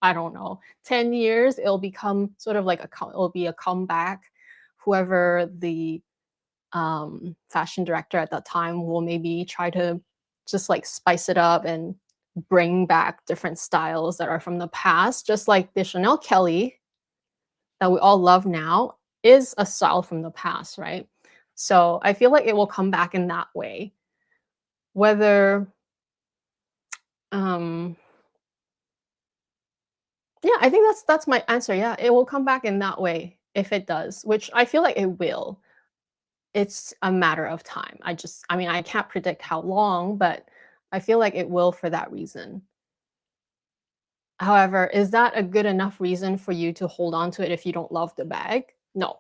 I don't know, 10 years it'll become sort of like it'll be a comeback. Whoever the fashion director at that time will maybe try to just like spice it up and bring back different styles that are from the past, just like the Chanel Kelly that we all love now is a style from the past, right? So I feel like it will come back in that way. Whether, um, yeah, I think that's my answer. Yeah, it will come back in that way if it does, which I feel like it will. It's a matter of time. I mean, I can't predict how long, but I feel like it will for that reason. However, is that a good enough reason for you to hold on to it if you don't love the bag? No.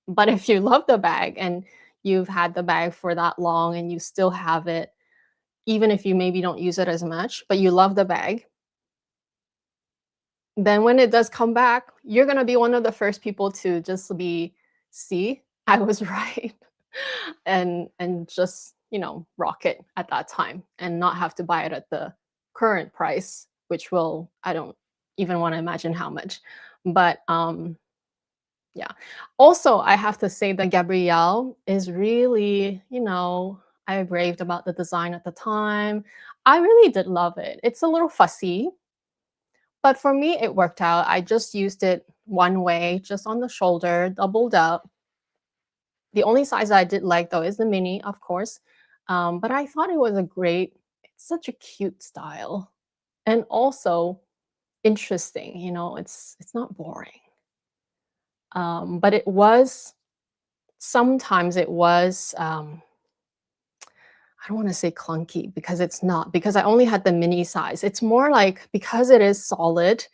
But if you love the bag and you've had the bag for that long and you still have it, even if you maybe don't use it as much, but you love the bag, then when it does come back, you're going to be one of the first people to just be, see, I was right. And just, rock it at that time and not have to buy it at the current price, which will, I don't even want to imagine how much. But yeah. Also, I have to say that Gabrielle is really, I raved about the design at the time. I really did love it. It's a little fussy, but for me, it worked out. I just used it one way, just on the shoulder, doubled up. The only size I did like though is the mini, of course. But I thought it was it's such a cute style. And also interesting, it's not boring. But sometimes it was, I don't want to say clunky because it's not, because I only had the mini size. It's more like, because it is solid,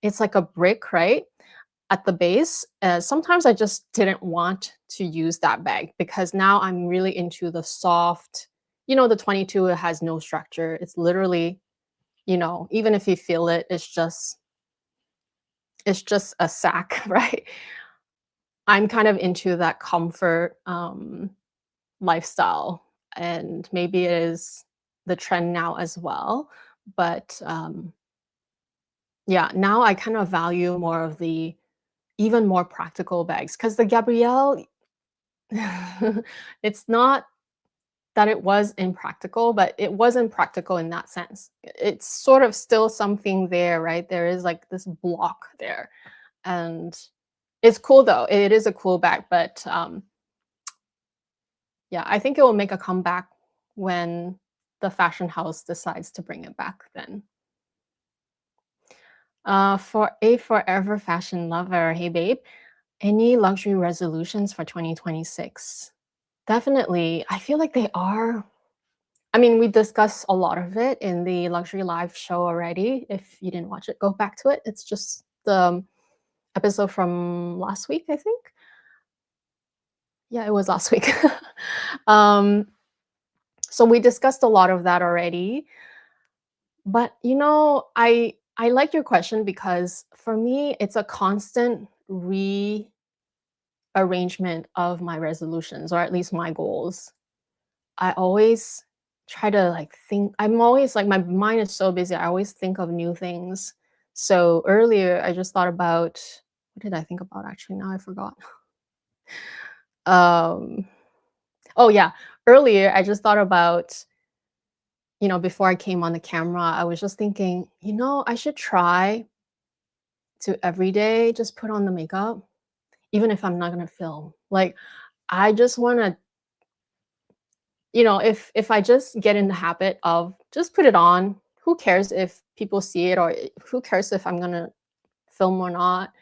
it's like a brick, right? At the base. Sometimes I just didn't want to use that bag because now I'm really into the soft, the 22, it has no structure. It's literally, even if you feel it, it's just a sack, right? I'm kind of into that comfort, lifestyle, and maybe it is the trend now as well. But yeah, now I kind of value more of the even more practical bags because the Gabrielle, it's not that it was impractical, but it wasn't practical in that sense. It's sort of still something there, right? There is like this block there. And it's cool though. It is a cool bag, but yeah, I think it will make a comeback when the fashion house decides to bring it back then. For a forever fashion lover, hey babe, any luxury resolutions for 2026? Definitely. I feel like they are. I mean, we discussed a lot of it in the luxury live show already. If you didn't watch it, go back to it. It's just the episode from last week, I think. Yeah, it was last week. um, so we discussed a lot of that already. But I like your question because for me, it's a constant rearrangement of my resolutions, or at least my goals. I always try to like think. I'm always like my mind is so busy. I always think of new things. So earlier, I just thought about what did I think about actually? Now I forgot. Um, oh yeah, earlier I just thought about before I came on the camera, I was just thinking, I should try to every day just put on the makeup, even if I'm not gonna film. Like, I just wanna, if I just get in the habit of just put it on, who cares if people see it, or who cares if I'm gonna film or not?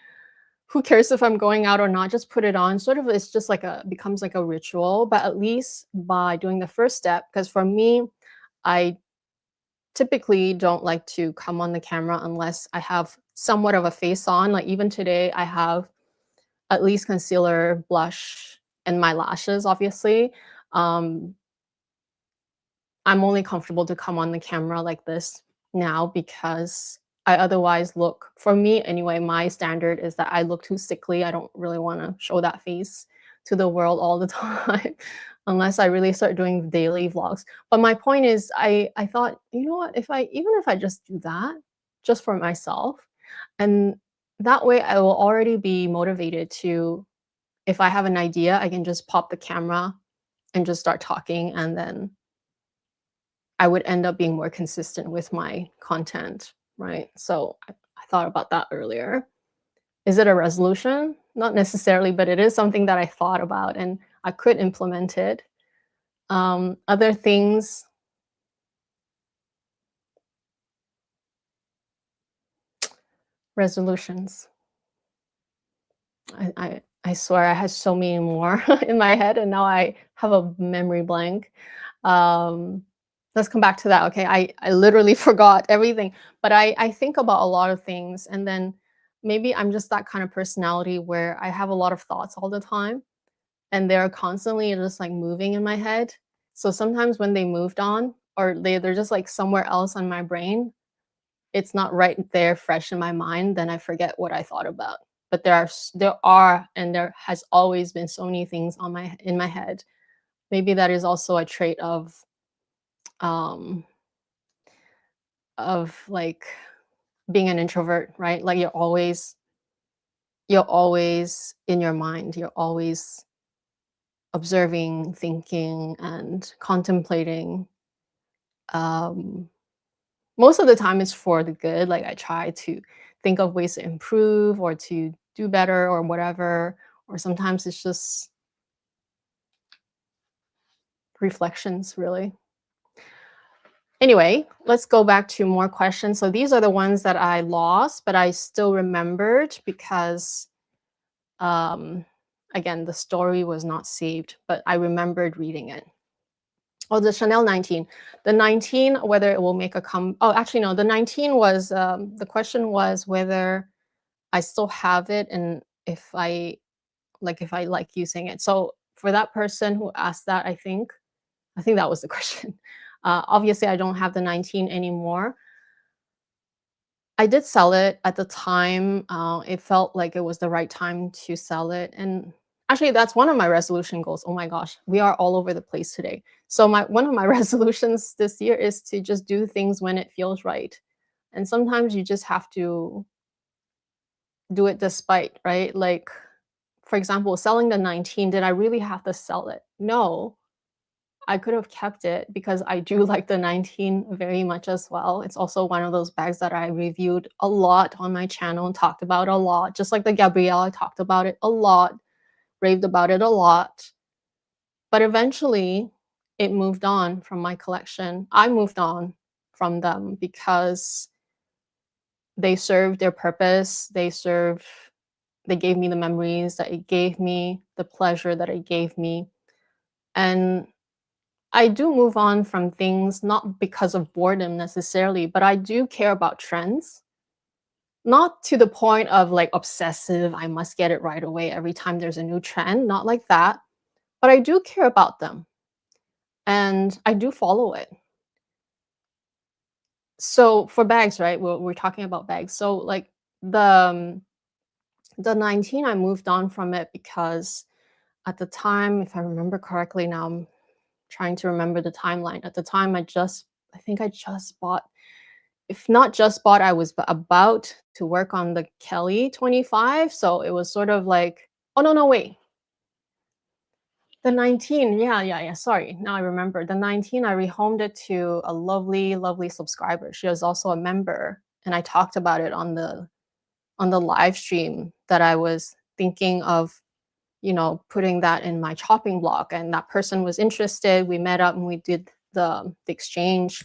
Who cares if I'm going out or not? Just put it on. Sort of, it's just like becomes like a ritual. But at least by doing the first step, because for me, I typically don't like to come on the camera unless I have somewhat of a face on. Like even today, I have at least concealer, blush, and my lashes, obviously. Um, I'm only comfortable to come on the camera like this now because I otherwise look, for me anyway, my standard is that I look too sickly. I don't really want to show that face to the world all the time unless I really start doing daily vlogs. But my point is I thought, you know what, if I just do that just for myself, and that way I will already be motivated to, if I have an idea, I can just pop the camera and just start talking, and then I would end up being more consistent with my content, right? So I thought about that earlier. Is it a resolution? Not necessarily, but it is something that I thought about and I could implement it. Other things, resolutions. I swear I had so many more in my head, and now I have a memory blank. Um, let's come back to that. Okay, I literally forgot everything, but I think about a lot of things, and then maybe I'm just that kind of personality where I have a lot of thoughts all the time, and they're constantly just like moving in my head. So sometimes when they moved on, or they're just like somewhere else on my brain, it's not right there fresh in my mind, then I forget what I thought about. But and there has always been so many things in my head. Maybe that is also a trait um of like being an introvert, right? Like you're always in your mind. You're always observing, thinking, and contemplating. Um Most of the time it's for the good. Like I try to think of ways to improve or to do better or whatever. Or sometimes it's just reflections, really. Anyway, let's go back to more questions. So these are the ones that I lost, but I still remembered because, um, again, the story was not saved, but I remembered reading it. Oh, the Chanel 19. The 19, whether it will make a oh, actually, no, the 19 was, the question was whether I still have it and if I like using it. So for that person who asked that, I think that was the question. Obviously, I don't have the 19 anymore. I did sell it at the time. It felt like it was the right time to sell it. And Actually, that's one of my resolution goals. Oh my gosh, we are all over the place today. So one of my resolutions this year is to just do things when it feels right. And sometimes you just have to do it despite, right? Like, for example, selling the 19, did I really have to sell it? No, I could have kept it because I do like the 19 very much as well. It's also one of those bags that I reviewed a lot on my channel and talked about a lot. Just like the Gabrielle, I talked about it a lot, raved about it a lot. But eventually, it moved on from my collection. I moved on from them because they served their purpose. They gave me the memories that it gave me, the pleasure that it gave me. And I do move on from things not because of boredom necessarily, but I do care about trends. Not to the point of like obsessive, I must get it right away every time there's a new trend, not like that. But I do care about them and I do follow it. So for bags, right? We're talking about bags. So like the um, the 19, I moved on from it because at the time, if I remember correctly, now I'm trying to remember the timeline. At the time, I think I just bought, if not just bought, I was about to work on the Kelly 25. So it was sort of like, oh no, no, wait. The 19, yeah. Sorry, now I remember. The 19, I rehomed it to a lovely, lovely subscriber. She was also a member, and I talked about it on the live stream that I was thinking of, putting that in my chopping block. And that person was interested. We met up and we did the exchange.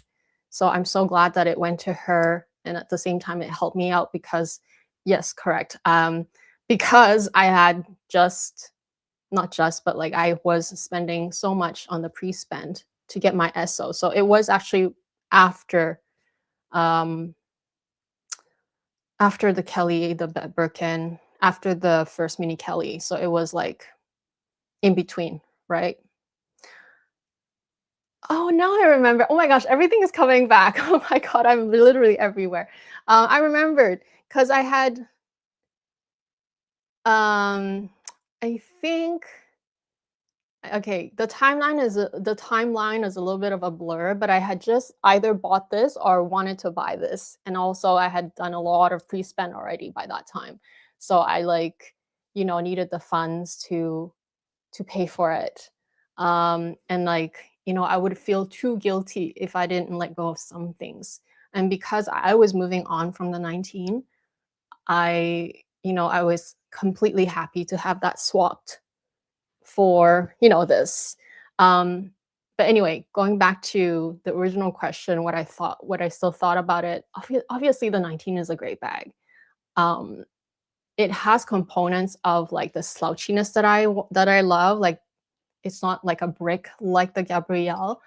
So I'm so glad that it went to her. And at the same time, it helped me out because, yes, correct. Because I had just, not just, but like I was spending so much on the pre-spend to get my SO. So it was actually after um, after the Kelly, the Birkin, after the first mini Kelly. So it was like in between, right? Oh, now I remember. Oh my gosh, everything is coming back. Oh my God, I'm literally everywhere. I remembered because I had, um, I think, okay, the timeline is a little bit of a blur, but I had just either bought this or wanted to buy this, and also I had done a lot of pre-spend already by that time, so I like, needed the funds to pay for it, and like, I would feel too guilty if I didn't let go of some things, and because I was moving on from the 19, I, I was completely happy to have that swapped for this. Um, but anyway, going back to the original question, what I still thought about it. Obviously, the 19 is a great bag. Um, it has components of like the slouchiness that I love. Like it's not like a brick like the Gabrielle.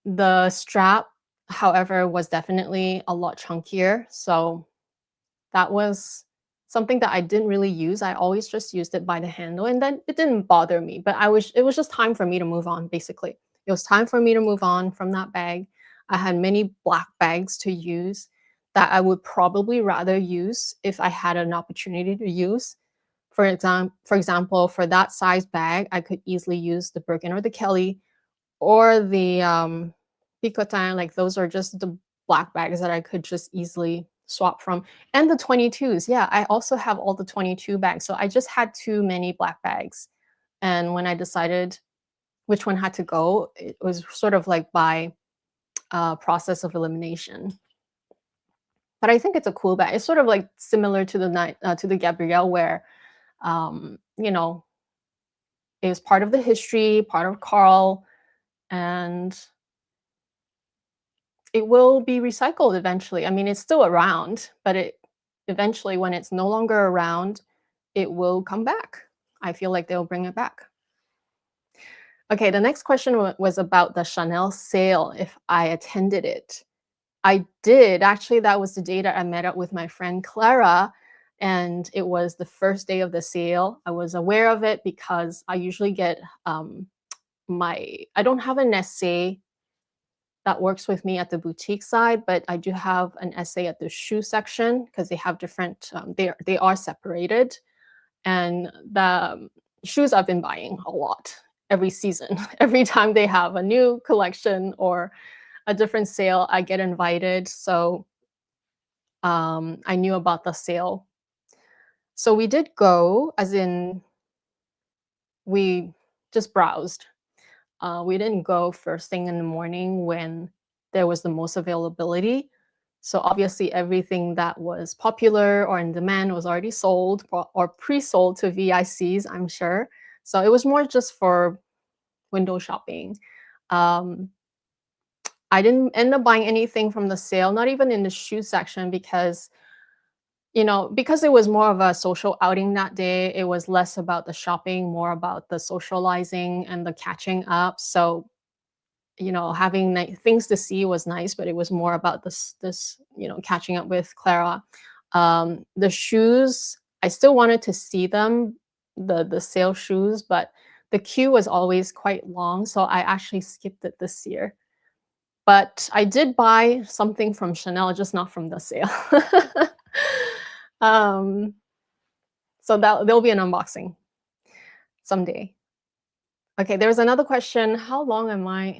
The strap, however, was definitely a lot chunkier. So that was something that I didn't really use. I always just used it by the handle and then it didn't bother me, but it was just time for me to move on, basically. It was time for me to move on from that bag. I had many black bags to use that I would probably rather use if I had an opportunity to use. For example, for that size bag, I could easily use the Birkin or the Kelly or the Picotin. Like those are just the black bags that I could just easily swap from. And the 22s. Yeah, I also have all the 22 bags. So I just had too many black bags. And when I decided which one had to go, it was sort of like by process of elimination. But I think it's a cool bag. It's sort of like similar to the Gabrielle, where you know, it was part of the history, part of Carl, and it will be recycled eventually. I mean, it's still around, but it eventually, when it's no longer around, it will come back. I feel like they'll bring it back. Okay, the next question was about the Chanel sale, if I attended it. I did. Actually, that was the day that I met up with my friend Clara, and it was the first day of the sale. I was aware of it because I usually get I don't have an essay that works with me at the boutique side, but I do have an essay at the shoe section because they have different, they are separated. And shoes I've been buying a lot every season. Every time they have a new collection or a different sale, I get invited. So I knew about the sale. So we did go, as in we just browsed. We didn't go first thing in the morning when there was the most availability. So obviously everything that was popular or in demand was already sold or pre-sold to VICs, I'm sure. So it was more just for window shopping. Um, I didn't end up buying anything from the sale, not even in the shoe section, because because it was more of a social outing that day. It was less about the shopping, more about the socializing and the catching up. So having things to see was nice, but it was more about this catching up with Clara. The shoes, I still wanted to see them, the sale shoes, but the queue was always quite long, so I actually skipped it this year. But I did buy something from Chanel, just not from the sale. um, so that there'll be an unboxing someday. Okay, there's another question. How long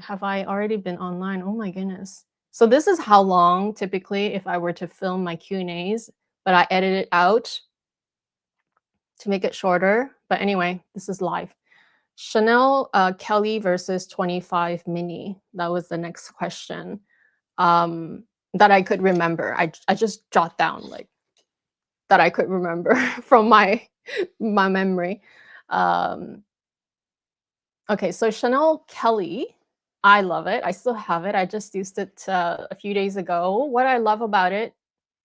have I already been online? Oh my goodness. So this is how long typically if I were to film my Q&As, but I edit it out to make it shorter. But anyway, this is live. Chanel Kelly versus 25 mini. That was the next question that I could remember. I just jot down like that I could remember from my memory. Okay, so Chanel Kelly, I love it. I still have it. I just used it a few days ago. What I love about it,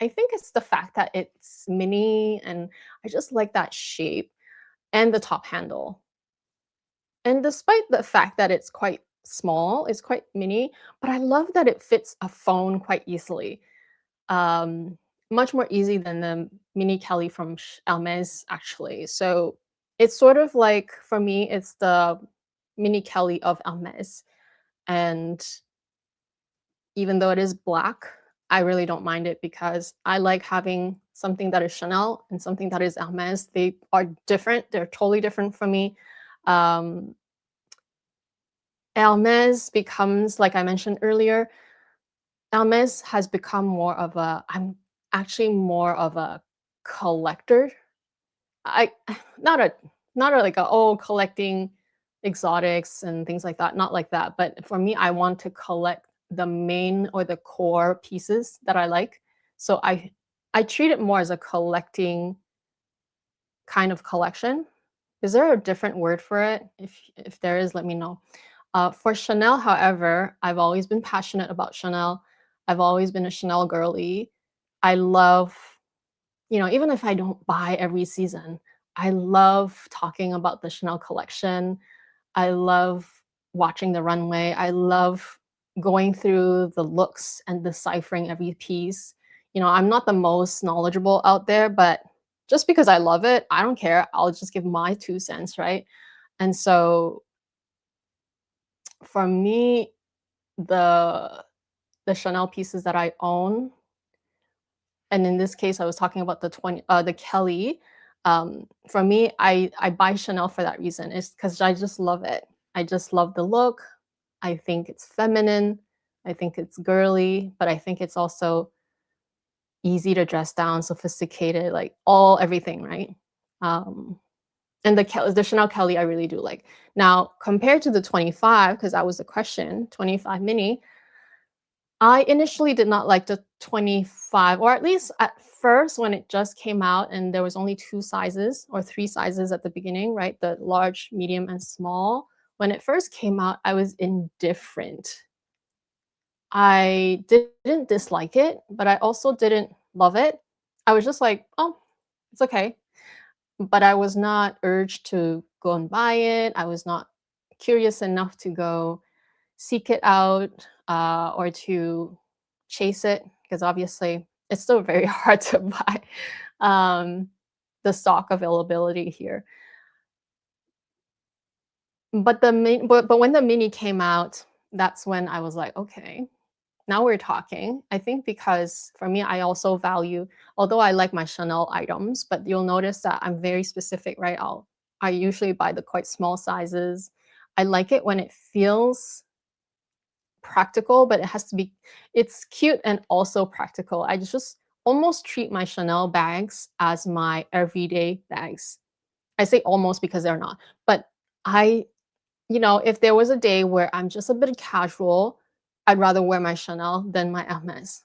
I think it's the fact that it's mini, and I just like that shape and the top handle. And despite the fact that it's quite small, it's quite mini, but I love that it fits a phone quite easily. Um, Much more easy than the mini Kelly from Hermès, actually. So it's sort of like, for me, it's the mini Kelly of Hermès. And even though it is black, I really don't mind it because I like having something that is Chanel and something that is Hermès. They are different. They're totally different from me. Um, Hermès becomes, like I mentioned earlier, Hermès has become I'm actually more of a collector. I not a like collecting exotics and things like that, not like that. But for me, I want to collect the main or the core pieces that I like. So I treat it more as a collecting kind of collection. Is there a different word for it? If there is, let me know. For Chanel, however, I've always been passionate about Chanel. I've always been a Chanel girly. I love, even if I don't buy every season, I love talking about the Chanel collection. I love watching the runway. I love going through the looks and deciphering every piece. I'm not the most knowledgeable out there, but just because I love it, I don't care. I'll just give my 2 cents, right? And so for me, the Chanel pieces that I own, and in this case, I was talking about the Kelly. For me, I buy Chanel for that reason. It's because I just love it. I just love the look. I think it's feminine. I think it's girly, but I think it's also easy to dress down, sophisticated, like everything, right? And the Chanel Kelly, I really do like. Now, compared to the 25, because that was the question, 25 mini, I initially did not like the 25, or at least at first when it just came out and there was only 2 sizes or 3 sizes at the beginning, right? The large, medium, and small. When it first came out, I was indifferent. I didn't dislike it, but I also didn't love it. I was just like, oh, it's okay. But I was not urged to go and buy it. I was not curious enough to go seek it out or to chase it, because obviously it's still very hard to buy the stock availability here. But but when the mini came out, that's when I was like, okay, now we're talking. I think because for me, I also value, although I like my Chanel items, but you'll notice that I'm very specific, right? I usually buy the quite small sizes. I like it when it feels practical, but it has to be it's cute and also practical. I just almost treat my Chanel bags as my everyday bags. I say almost because they're not, but I if there was a day where I'm just a bit casual, I'd rather wear my Chanel than my Hermès,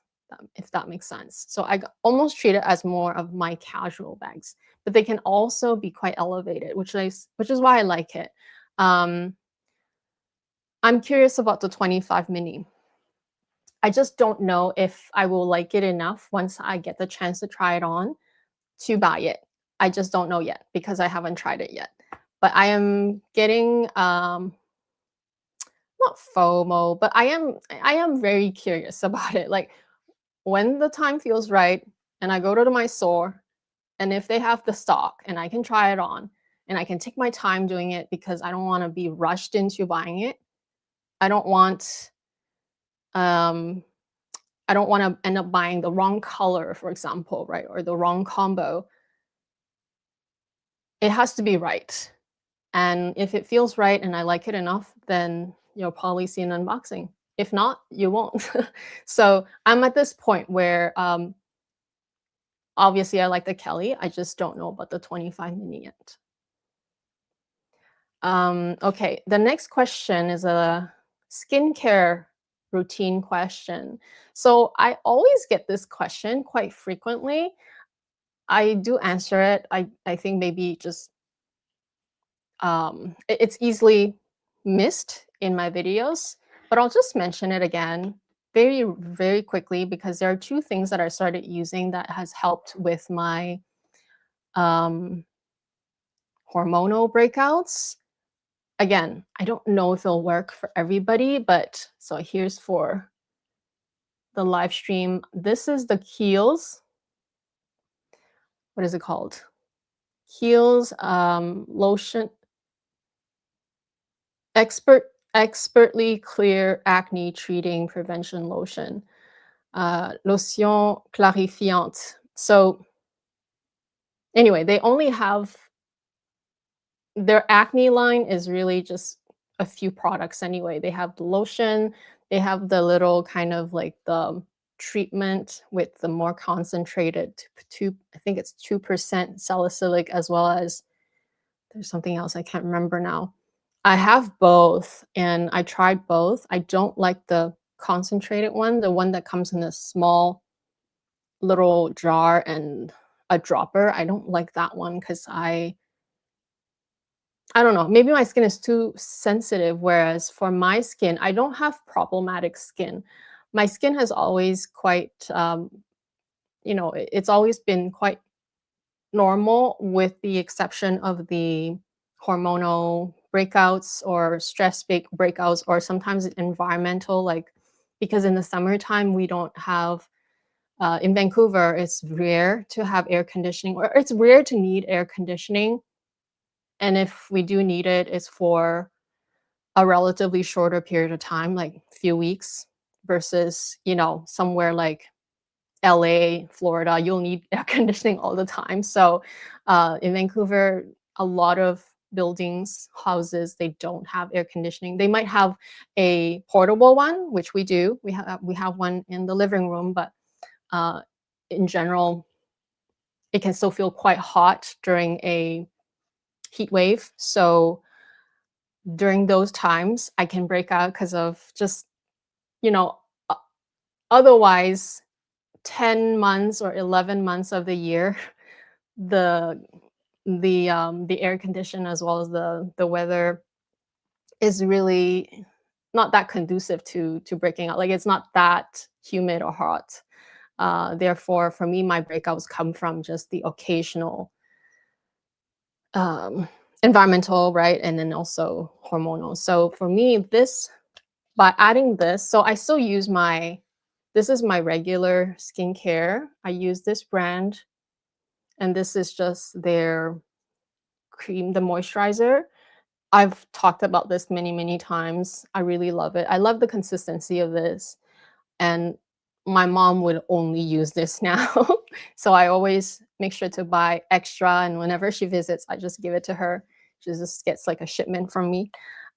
if that makes sense. So almost treat it as more of my casual bags, but they can also be quite elevated, which is why I like it. I'm curious about the 25 mini. I just don't know if I will like it enough once I get the chance to try it on to buy it. I just don't know yet because I haven't tried it yet. But I am getting not FOMO, but I am very curious about it. Like when the time feels right and I go to my store and if they have the stock and I can try it on and I can take my time doing it because I don't want to be rushed into buying it. I don't want to end up buying the wrong color, for example, right? Or the wrong combo. It has to be right. And if it feels right and I like it enough, then you'll probably see an unboxing. If not, you won't. So I'm at this point where obviously I like the Kelly. I just don't know about the 25 mini yet. Okay, the next question is a skincare routine question. So I always get this question quite frequently. I do answer it. I think maybe just it's easily missed in my videos, but I'll just mention it again very, very quickly because there are two things that I started using that has helped with my hormonal breakouts. Again, I don't know if it'll work for everybody, but so here's for the live stream. This is the Kiehl's. What is it called? Kiehl's lotion. Expertly clear acne treating prevention lotion. Lotion clarifiante. So anyway, they only have their acne line is really just a few products anyway. They have the lotion, they have the little kind of like the treatment with the more concentrated I think it's 2% salicylic, as well as there's something else I can't remember now. I have both and I tried both. I don't like the concentrated one, the one that comes in a small little jar and a dropper. I don't like that one because I don't know, maybe my skin is too sensitive, whereas for my skin, I don't have problematic skin. My skin has always quite, it's always been quite normal with the exception of the hormonal breakouts or stress breakouts, or sometimes environmental, like because in the summertime, we don't have, in Vancouver, it's rare to have air conditioning, or it's rare to need air conditioning. And if we do need it, it's for a relatively shorter period of time, like a few weeks, versus, somewhere like LA, Florida, you'll need air conditioning all the time. So in Vancouver, a lot of buildings, houses, they don't have air conditioning. They might have a portable one, which we do. We have one in the living room, but in general, it can still feel quite hot during a heat wave. So during those times, I can break out because of just, otherwise 10 months or 11 months of the year, the air condition as well as the weather is really not that conducive to breaking out. Like it's not that humid or hot. Therefore, for me, my breakouts come from just the occasional environmental, right? And then also hormonal. So for me, by adding this, so I still use this is my regular skincare. I use this brand, and this is just their cream, the moisturizer. I've talked about this many, many times. I really love it. I love the consistency of this. And my mom would only use this now. So I always make sure to buy extra. And whenever she visits, I just give it to her. She just gets like a shipment from me.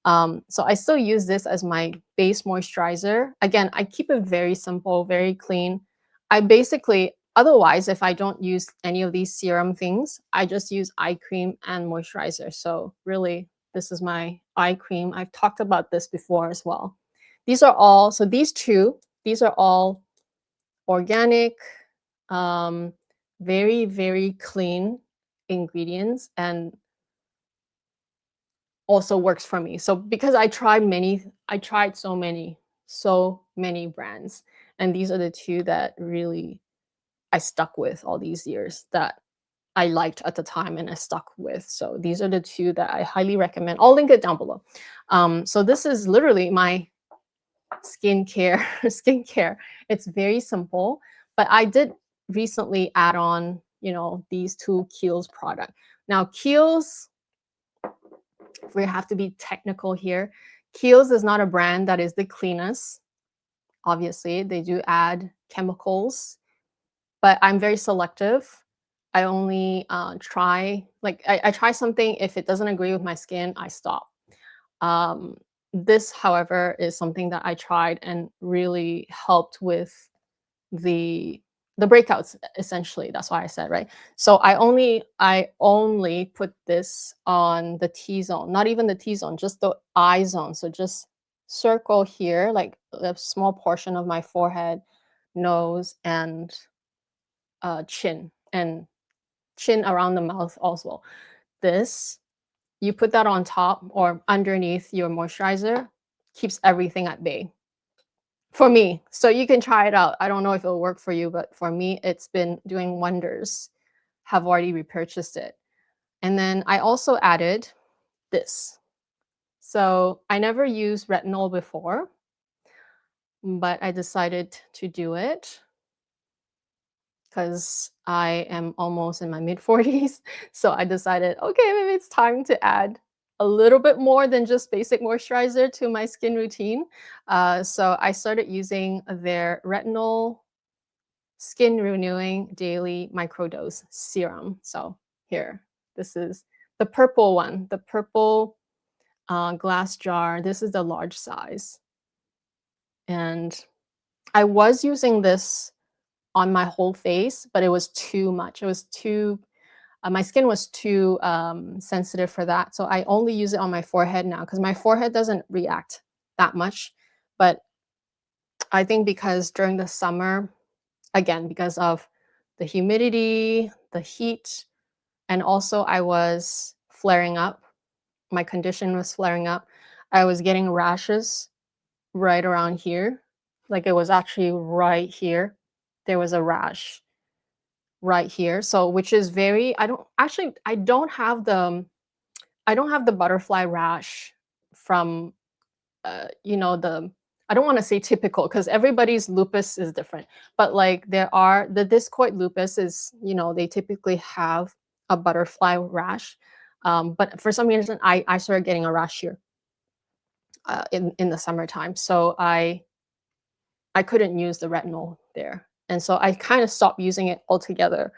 So I still use this as my base moisturizer. Again, I keep it very simple, very clean. I basically, otherwise, if I don't use any of these serum things, I just use eye cream and moisturizer. So really, this is my eye cream. I've talked about this before as well. These are all, so these are all organic, very, very clean ingredients, and also works for me. So because I tried so many brands, and these are the two that really I stuck with all these years, that I liked at the time and I stuck with. So these are the two that I highly recommend. I'll link it down below. So this is literally my skincare. It's very simple, but I did recently add on, you know, these two Kiehl's product. Now Kiehl's, if we have to be technical here, Kiehl's is not a brand that is the cleanest. Obviously, they do add chemicals, but I'm very selective. I only try, like I try something. If it doesn't agree with my skin, I stop. This, however, is something that I tried and really helped with the breakouts, essentially. That's why I said, right? So I only put this on the T-zone, not even the T-zone, just the eye zone. So just circle here, like a small portion of my forehead, nose, and chin around the mouth also. This, you put that on top or underneath your moisturizer, keeps everything at bay. For me, so you can try it out. I don't know if it'll work for you, but for me, it's been doing wonders. Have already repurchased it. And then I also added this. So I never used retinol before, but I decided to do it because I am almost in my mid-40s. So I decided, okay, maybe it's time to add a little bit more than just basic moisturizer to my skin routine. So I started using their retinol skin renewing daily microdose serum. So here, this is the purple one, the purple glass jar. This is the large size. And I was using this on my whole face, but it was too much. It was too, my skin was too sensitive for that. So I only use it on my forehead now because my forehead doesn't react that much. But I think because during the summer, again, because of the humidity, the heat, and also I was flaring up. My condition was flaring up. I was getting rashes right around here. Like it was actually right here. There was a rash right here. So which is very, I don't have the butterfly rash from you know, I don't want to say typical because everybody's lupus is different, but like there are the discoid lupus is, you know, they typically have a butterfly rash. But for some reason, I started getting a rash here in the summertime. So I couldn't use the retinol there. And so I kind of stopped using it altogether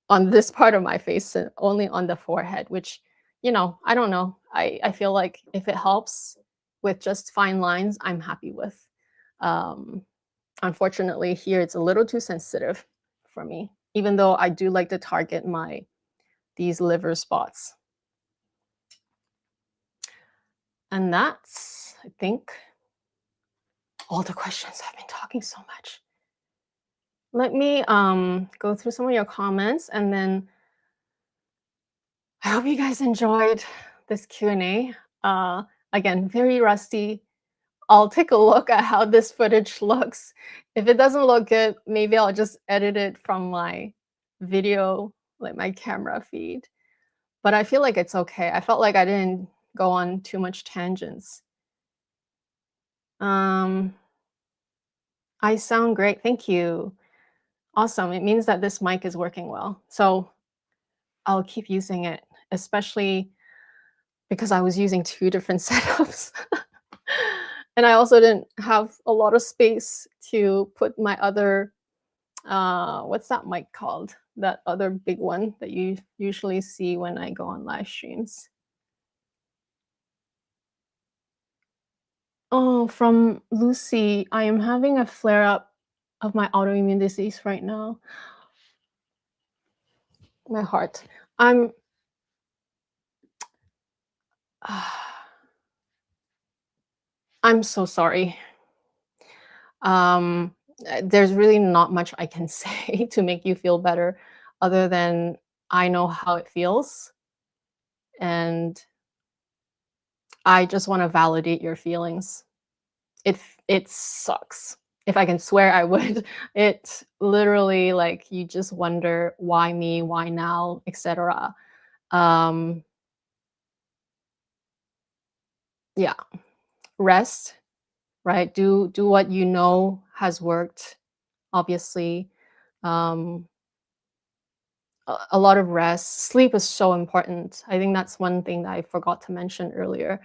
on this part of my face and only on the forehead, which, you know, I don't know. I feel like if it helps with just fine lines, I'm happy with. Unfortunately, here it's a little too sensitive for me, even though I do like to target these liver spots. And that's, I think, all the questions. I've been talking so much. Let me go through some of your comments, and then I hope you guys enjoyed this Q&A. Again, very rusty. I'll take a look at how this footage looks. If it doesn't look good, maybe I'll just edit it from my video, like my camera feed. But I feel like it's okay. I felt like I didn't go on too much tangents. I sound great. Thank you. Awesome. It means that this mic is working well. So I'll keep using it, especially because I was using 2 different setups. And I also didn't have a lot of space to put my other, what's that mic called? That other big one that you usually see when I go on live streams. Oh, from Lucy, I am having a flare up of my autoimmune disease right now. My heart. I'm I'm so sorry. Um, there's really not much I can say to make you feel better other than I know how it feels, and I just wanna validate your feelings. It sucks. If I can swear, I would. It literally, like, you just wonder, "Why me? Why now?" etcetera. Um, yeah, rest, right? Do what you know has worked, obviously. Um, a lot of rest. Sleep is so important. I think that's one thing that I forgot to mention earlier.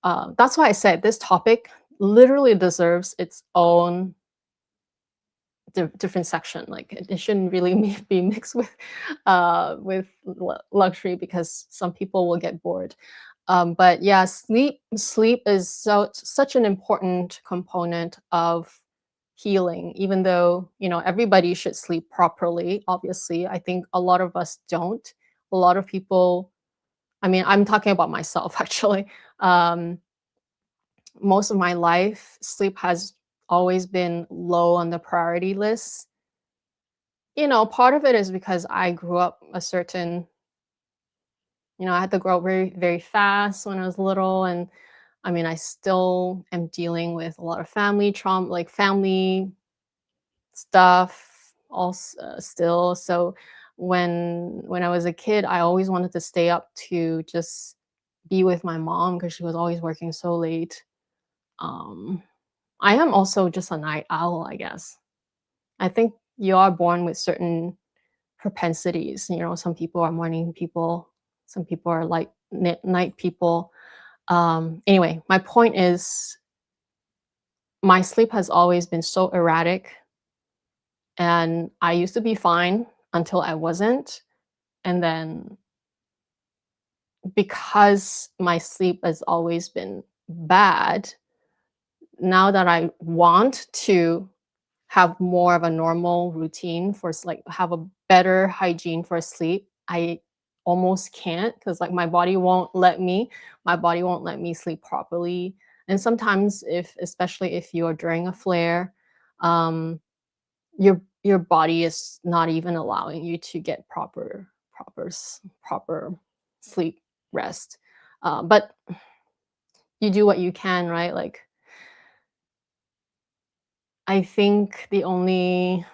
That's why I said this topic literally deserves its own different section. Like it shouldn't really be mixed with luxury because some people will get bored. But yeah, sleep is such an important component of healing. Even though everybody should sleep properly, obviously, I think a lot of us don't. A lot of people. I mean, I'm talking about myself actually. Um, most of my life, sleep has always been low on the priority list. Part of it is because I grew up a certain, I had to grow up very, very fast when I was little. And I mean, I still am dealing with a lot of family trauma, like family stuff, also still. So when I was a kid, I always wanted to stay up to just be with my mom because she was always working so late. Um, I am also just a night owl, I guess. I think you are born with certain propensities. Some people are morning people, some people are like night people. Anyway, my point is my sleep has always been so erratic, and I used to be fine until I wasn't. And then because my sleep has always been bad, now that I want to have more of a normal routine for like have a better hygiene for sleep, I almost can't because like my body won't let me sleep properly. And sometimes especially if you're during a flare, um your body is not even allowing you to get proper sleep rest. But you do what you can, right? Like I think the only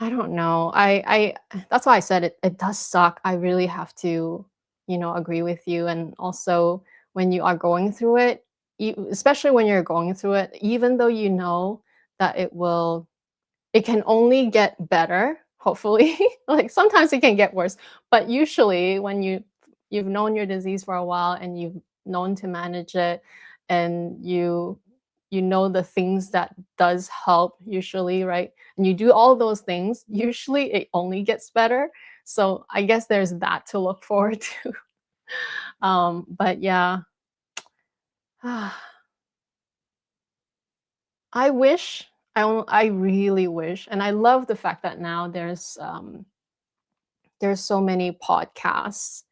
I don't know. That's why I said it does suck. I really have to, agree with you. And also when you are going through it, especially when you're going through it, even though you know that it can only get better, hopefully. Like sometimes it can get worse, but usually when you've known your disease for a while and you've known to manage it, and you know the things that does help usually, right? And you do all those things, usually it only gets better. So I guess there's that to look forward to. But yeah, I wish, I really wish, and I love the fact that now there's so many podcasts.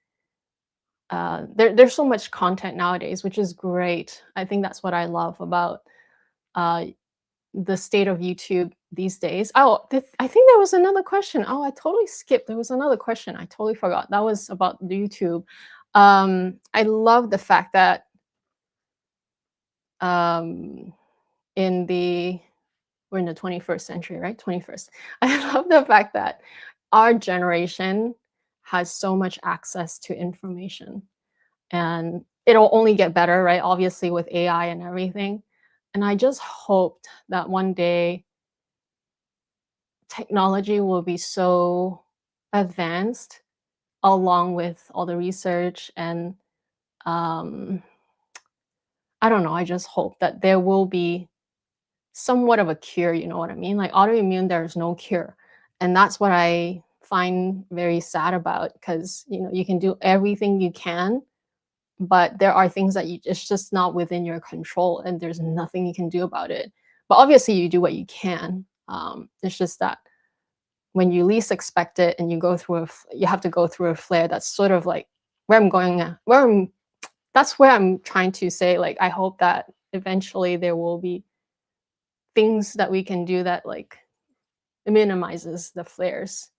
There's so much content nowadays, which is great. I think that's what I love about uh, the state of YouTube these days. Oh, I think there was another question. Oh, I totally skipped. There was another question. I totally forgot. That was about YouTube. I love the fact that um, in the we're in the 21st century, right? 21st. I love the fact that our generation has so much access to information, and it'll only get better, right? Obviously, with AI and everything. And I just hoped that one day technology will be so advanced along with all the research and um, I don't know. I just hope that there will be somewhat of a cure. You know what I mean? Like autoimmune, there's no cure, and that's what I find very sad about because you can do everything you can, but there are things that it's just not within your control, and there's nothing you can do about it. But obviously, you do what you can. It's just that when you least expect it, and you have to go through a flare. That's sort of like where I'm going. That's where I'm trying to say. Like, I hope that eventually there will be things that we can do that like minimizes the flares,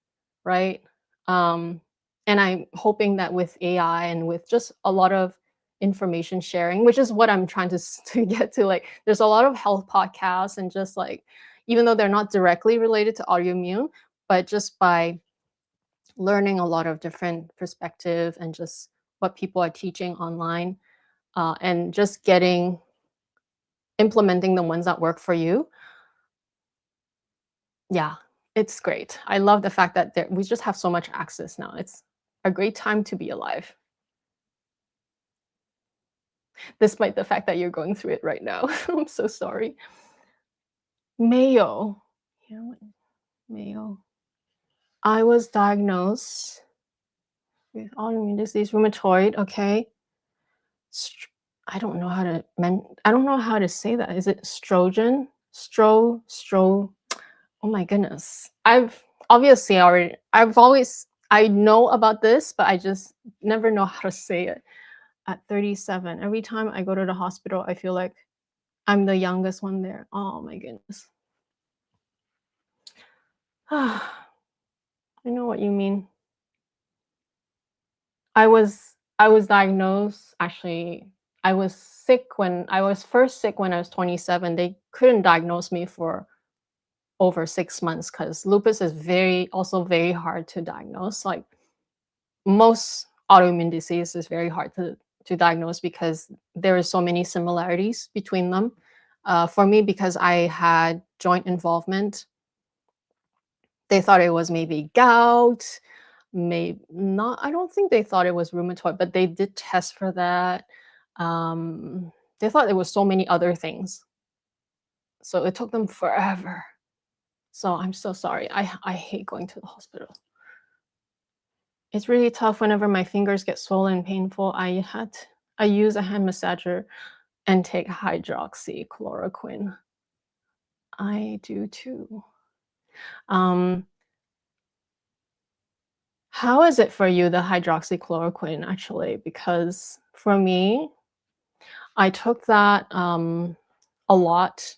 right? Um, and I'm hoping that with AI and with just a lot of information sharing, which is what I'm trying to get to, like, there's a lot of health podcasts and just like, even though they're not directly related to autoimmune, but just by learning a lot of different perspective and just what people are teaching online, and just implementing the ones that work for you. Yeah, it's great. I love the fact that we just have so much access now. It's a great time to be alive, despite the fact that you're going through it right now. I'm so sorry. Mayo. Yeah, Mayo. I was diagnosed with autoimmune disease, rheumatoid. Okay. I don't know how to I don't know how to say that. Is it strogen? Stro. Oh my goodness. I know about this, but I just never know how to say it. At 37, every time I go to the hospital, I feel like I'm the youngest one there. Oh my goodness. I know what you mean. I was diagnosed, actually. I was sick when I was first sick when I was 27. They couldn't diagnose me for over 6 months because lupus is also very hard to diagnose. Like, most autoimmune disease is very hard to diagnose because there are so many similarities between them. For me, because I had joint involvement, they thought it was maybe gout, maybe not. I don't think they thought it was rheumatoid, but they did test for that. They thought it was so many other things. So it took them forever. So I'm so sorry. I hate going to the hospital. It's really tough whenever my fingers get swollen and painful. I use a hand massager and take hydroxychloroquine. I do too. Um, how is it for you, the hydroxychloroquine, actually? Because for me, I took that a lot.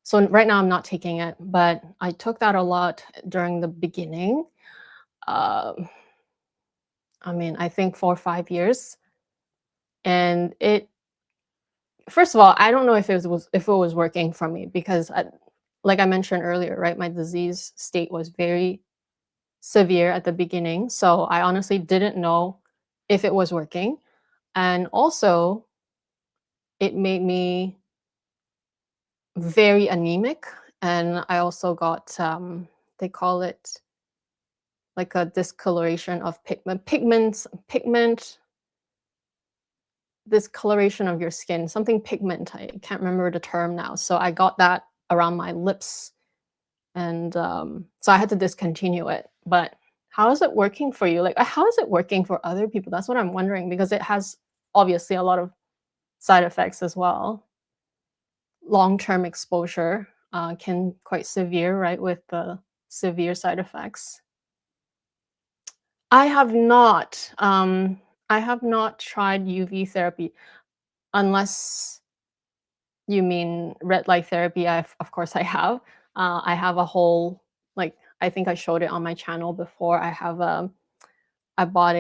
So right now I'm not taking it, but I took that a lot during the beginning. Um, I mean, I think 4 or 5 years, and first of all, I don't know if it was working for me because, like I mentioned earlier, right, my disease state was very severe at the beginning, so I honestly didn't know if it was working, and also it made me very anemic, and I also got they call it like a discoloration of pigment discoloration of your skin, something pigment. I can't remember the term now. So I got that around my lips, and so I had to discontinue it. But how is it working for you? Like, how is it working for other people? That's what I'm wondering, because it has obviously a lot of side effects as well. Long-term exposure can quite severe, right? With the severe side effects. I have not. I have not tried UV therapy, unless you mean red light therapy. Of course, I have. I have a whole, like, I think I showed it on my channel before. I bought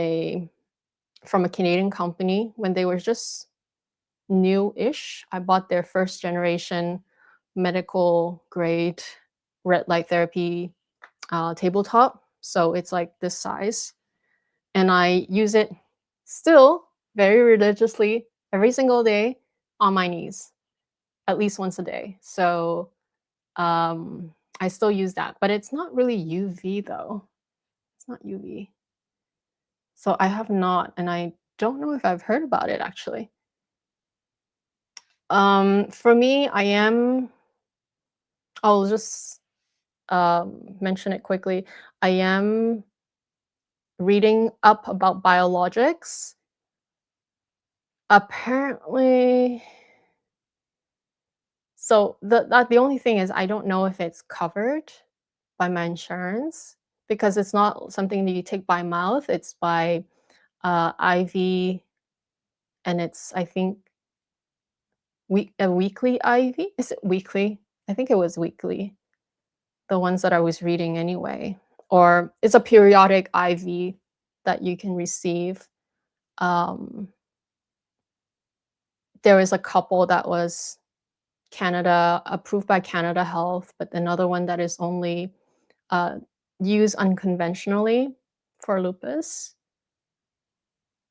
from a Canadian company when they were just new-ish. I bought their first generation medical grade red light therapy tabletop. So it's like this size. And I use it still very religiously every single day on my knees, at least once a day. So I still use that, but it's not really UV though. It's not UV. So I have not, and I don't know if I've heard about it actually. For me, I'll just mention it quickly. I am reading up about biologics, Apparently, so the only thing is I don't know if it's covered by my insurance because it's not something that you take by mouth. It's by IV, and it's I think a weekly IV. Is it weekly? I think it was weekly. The ones that I was reading anyway, or it's a periodic IV that you can receive. Um, there is a couple that was Canada approved by Canada Health, but another one that is only uh, used unconventionally for lupus.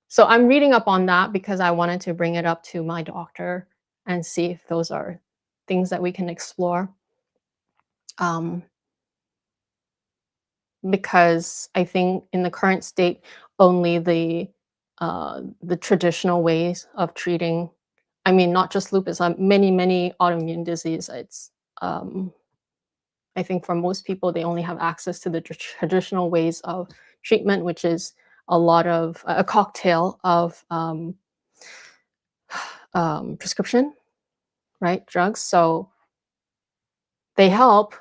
So I'm reading up on that because I wanted to bring it up to my doctor and see if those are things that we can explore. Um, because I think in the current state, only the traditional ways of treating, I mean, not just lupus, many autoimmune disease. It's I think for most people, they only have access to the traditional ways of treatment, which is a lot of a cocktail of prescription, right, drugs. So they help,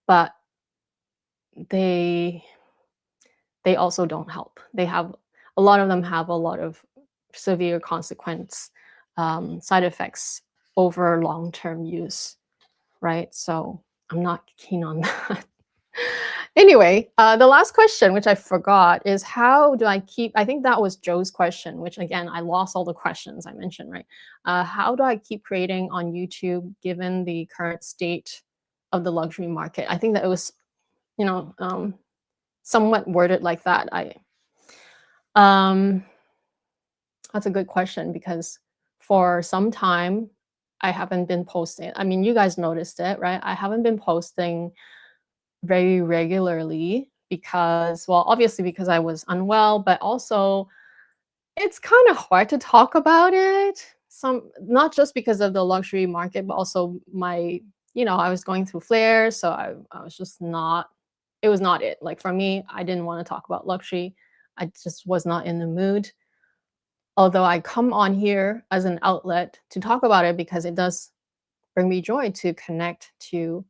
but they they also don't help. They have a lot of them have a lot of severe consequence side effects over long-term use, right? So I'm not keen on that. Anyway, the last question, which I forgot, is how do I keep? I think that was Joe's question, which again I lost all the questions I mentioned, right? How do I keep creating on YouTube given the current state of the luxury market? I think that it was, you know, somewhat worded like that. Um, that's a good question because for some time I haven't been posting. I mean, you guys noticed it, right? I haven't been posting very regularly because, well, obviously because I was unwell, but also it's kind of hard to talk about it. Some not just because of the luxury market, but also my, I was going through flares, so I was just not. It was not it. Like for me, I didn't want to talk about luxury. I just was not in the mood. Although I come on here as an outlet to talk about it because it does bring me joy to connect, to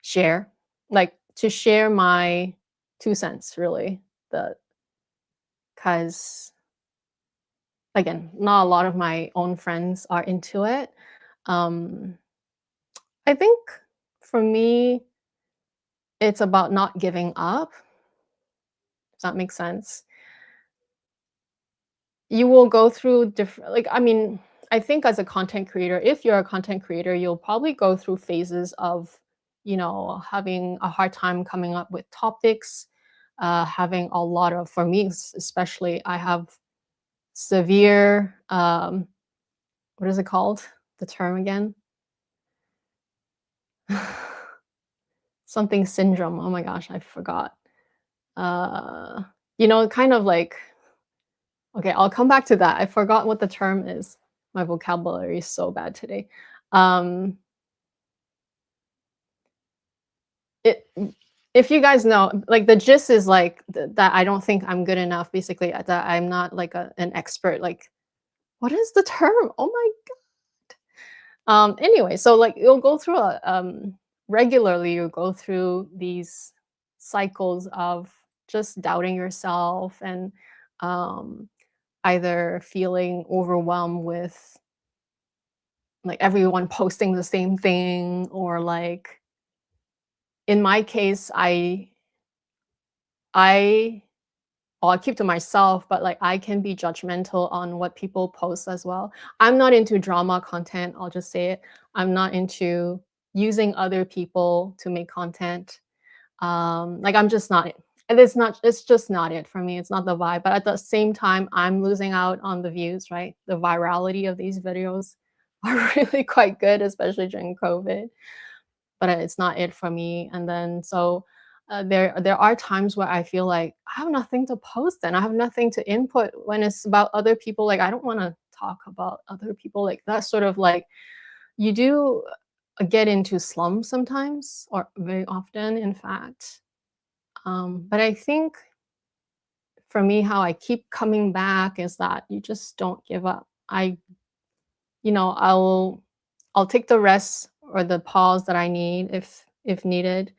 share, like to share my 2 cents, really. The Because again, not a lot of my own friends are into it. Um, I think for me, it's about not giving up. Does that make sense? You will go through different, like, I mean, I think as a content creator, if you're a content creator, you'll probably go through phases of, having a hard time coming up with topics, having a lot of, for me especially, I have severe, what is it called? The term again? Something syndrome. Oh my gosh, I forgot. Uh, kind of like, okay, I'll come back to that. I forgot what the term is. My vocabulary is so bad today. Um, it if you guys know, like the gist is like that I don't think I'm good enough, basically, that I'm not like an expert. Like, what is the term? Oh my anyway, so like you'll go through regularly you'll go through these cycles of just doubting yourself and um either feeling overwhelmed with like everyone posting the same thing, or like in my case, I I'll keep to myself, but like I can be judgmental on what people post as well. I'm not into drama content, I'll just say it. I'm not into using other people to make content. Like I'm just not, and it's just not it for me. It's not the vibe. But at the same time, I'm losing out on the views, right? The virality of these videos are really quite good, especially during COVID, but it's not it for me. And then so there are times where I feel like I have nothing to post and I have nothing to input when it's about other people. Like I don't want to talk about other people. Like that's sort of like you do get into slums sometimes, or very often, in fact. But I think for me, how I keep coming back is that you just don't give up. I, I'll take the rest or the pause that I need if needed.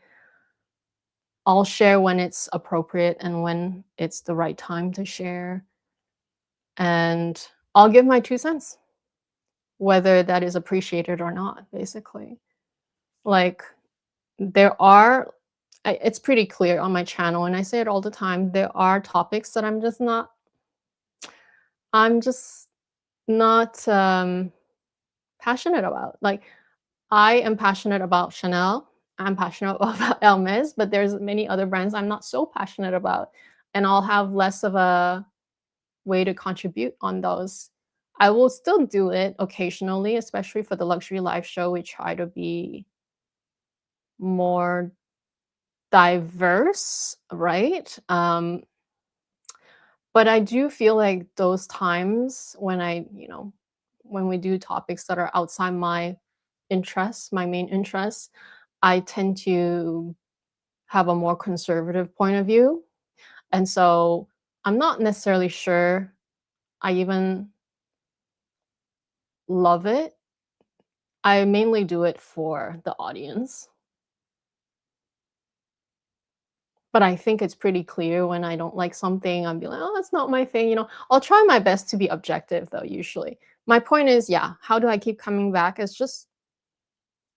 I'll share when it's appropriate and when it's the right time to share. And I'll give my 2 cents, whether that is appreciated or not, basically. Like, there are it's pretty clear on my channel, and I say it all the time, there are topics that I'm just not passionate about. Like, I am passionate about Chanel, I'm passionate about Hermès, but there's many other brands I'm not so passionate about, and I'll have less of a way to contribute on those. I will still do it occasionally, especially for the luxury live show. We try to be more diverse, right? But I do feel like those times when we do topics that are outside my interests, my main interests, I tend to have a more conservative point of view. And so I'm not necessarily sure I even love it. I mainly do it for the audience. But I think it's pretty clear when I don't like something, I'll be like, "Oh, that's not my thing." I'll try my best to be objective though, usually. My point is, yeah, how do I keep coming back? It's just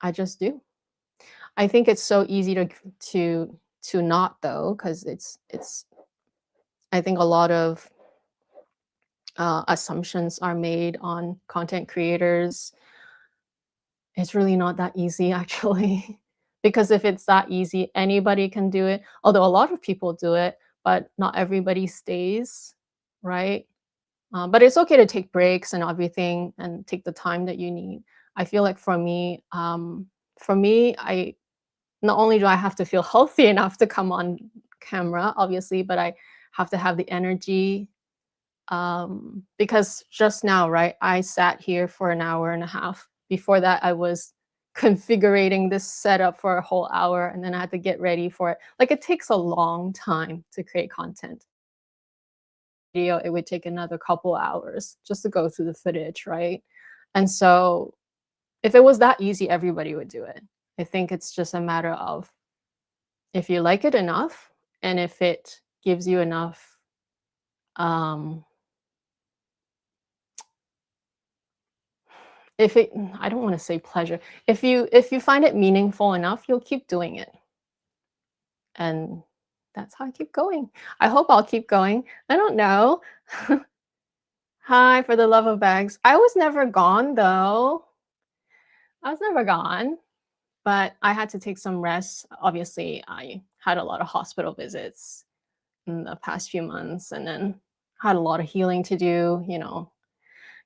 I just do. I think it's so easy to not though, because it's I think a lot of assumptions are made on content creators. It's really not that easy, actually. Because if it's that easy, anybody can do it. Although a lot of people do it, but not everybody stays, right? But it's okay to take breaks and everything and take the time that you need. I feel like for me, I not only do I have to feel healthy enough to come on camera, obviously, but I have to have the energy. Because just now, right, I sat here for an hour and a half. Before that, I was configuring this setup for a whole hour, and then I had to get ready for it. Like, it takes a long time to create content. Video, it would take another couple hours just to go through the footage, right? And so if it was that easy, everybody would do it. I think it's just a matter of if you like it enough and if it gives you enough um if it I don't want to say pleasure. If you find it meaningful enough, you'll keep doing it. And that's how I keep going. I hope I'll keep going. I don't know. Hi, for the love of bags. I was never gone though. I was never gone, but I had to take some rest. Obviously, I had a lot of hospital visits in the past few months and then had a lot of healing to do.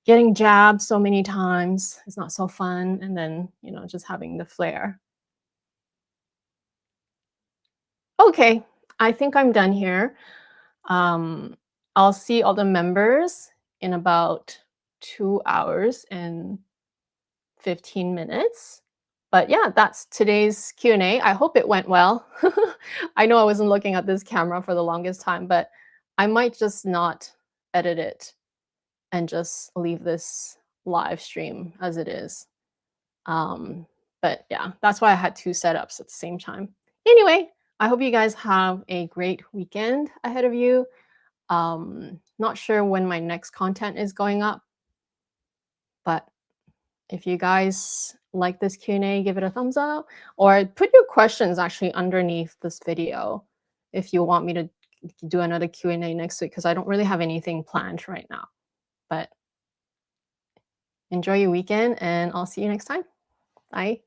Getting jabbed so many times is not so fun. And then, just having the flare. Okay, I think I'm done here. Um, I'll see all the members in about 2 hours and 15 minutes. But yeah, that's today's Q&A. I hope it went well. I know I wasn't looking at this camera for the longest time, but I might just not edit it and just leave this live stream as it is. But yeah, that's why I had 2 setups at the same time. Anyway, I hope you guys have a great weekend ahead of you. Not sure when my next content is going up, but if you guys like this Q&A, give it a thumbs up or put your questions actually underneath this video if you want me to do another Q&A next week, because I don't really have anything planned right now. But enjoy your weekend and I'll see you next time. Bye.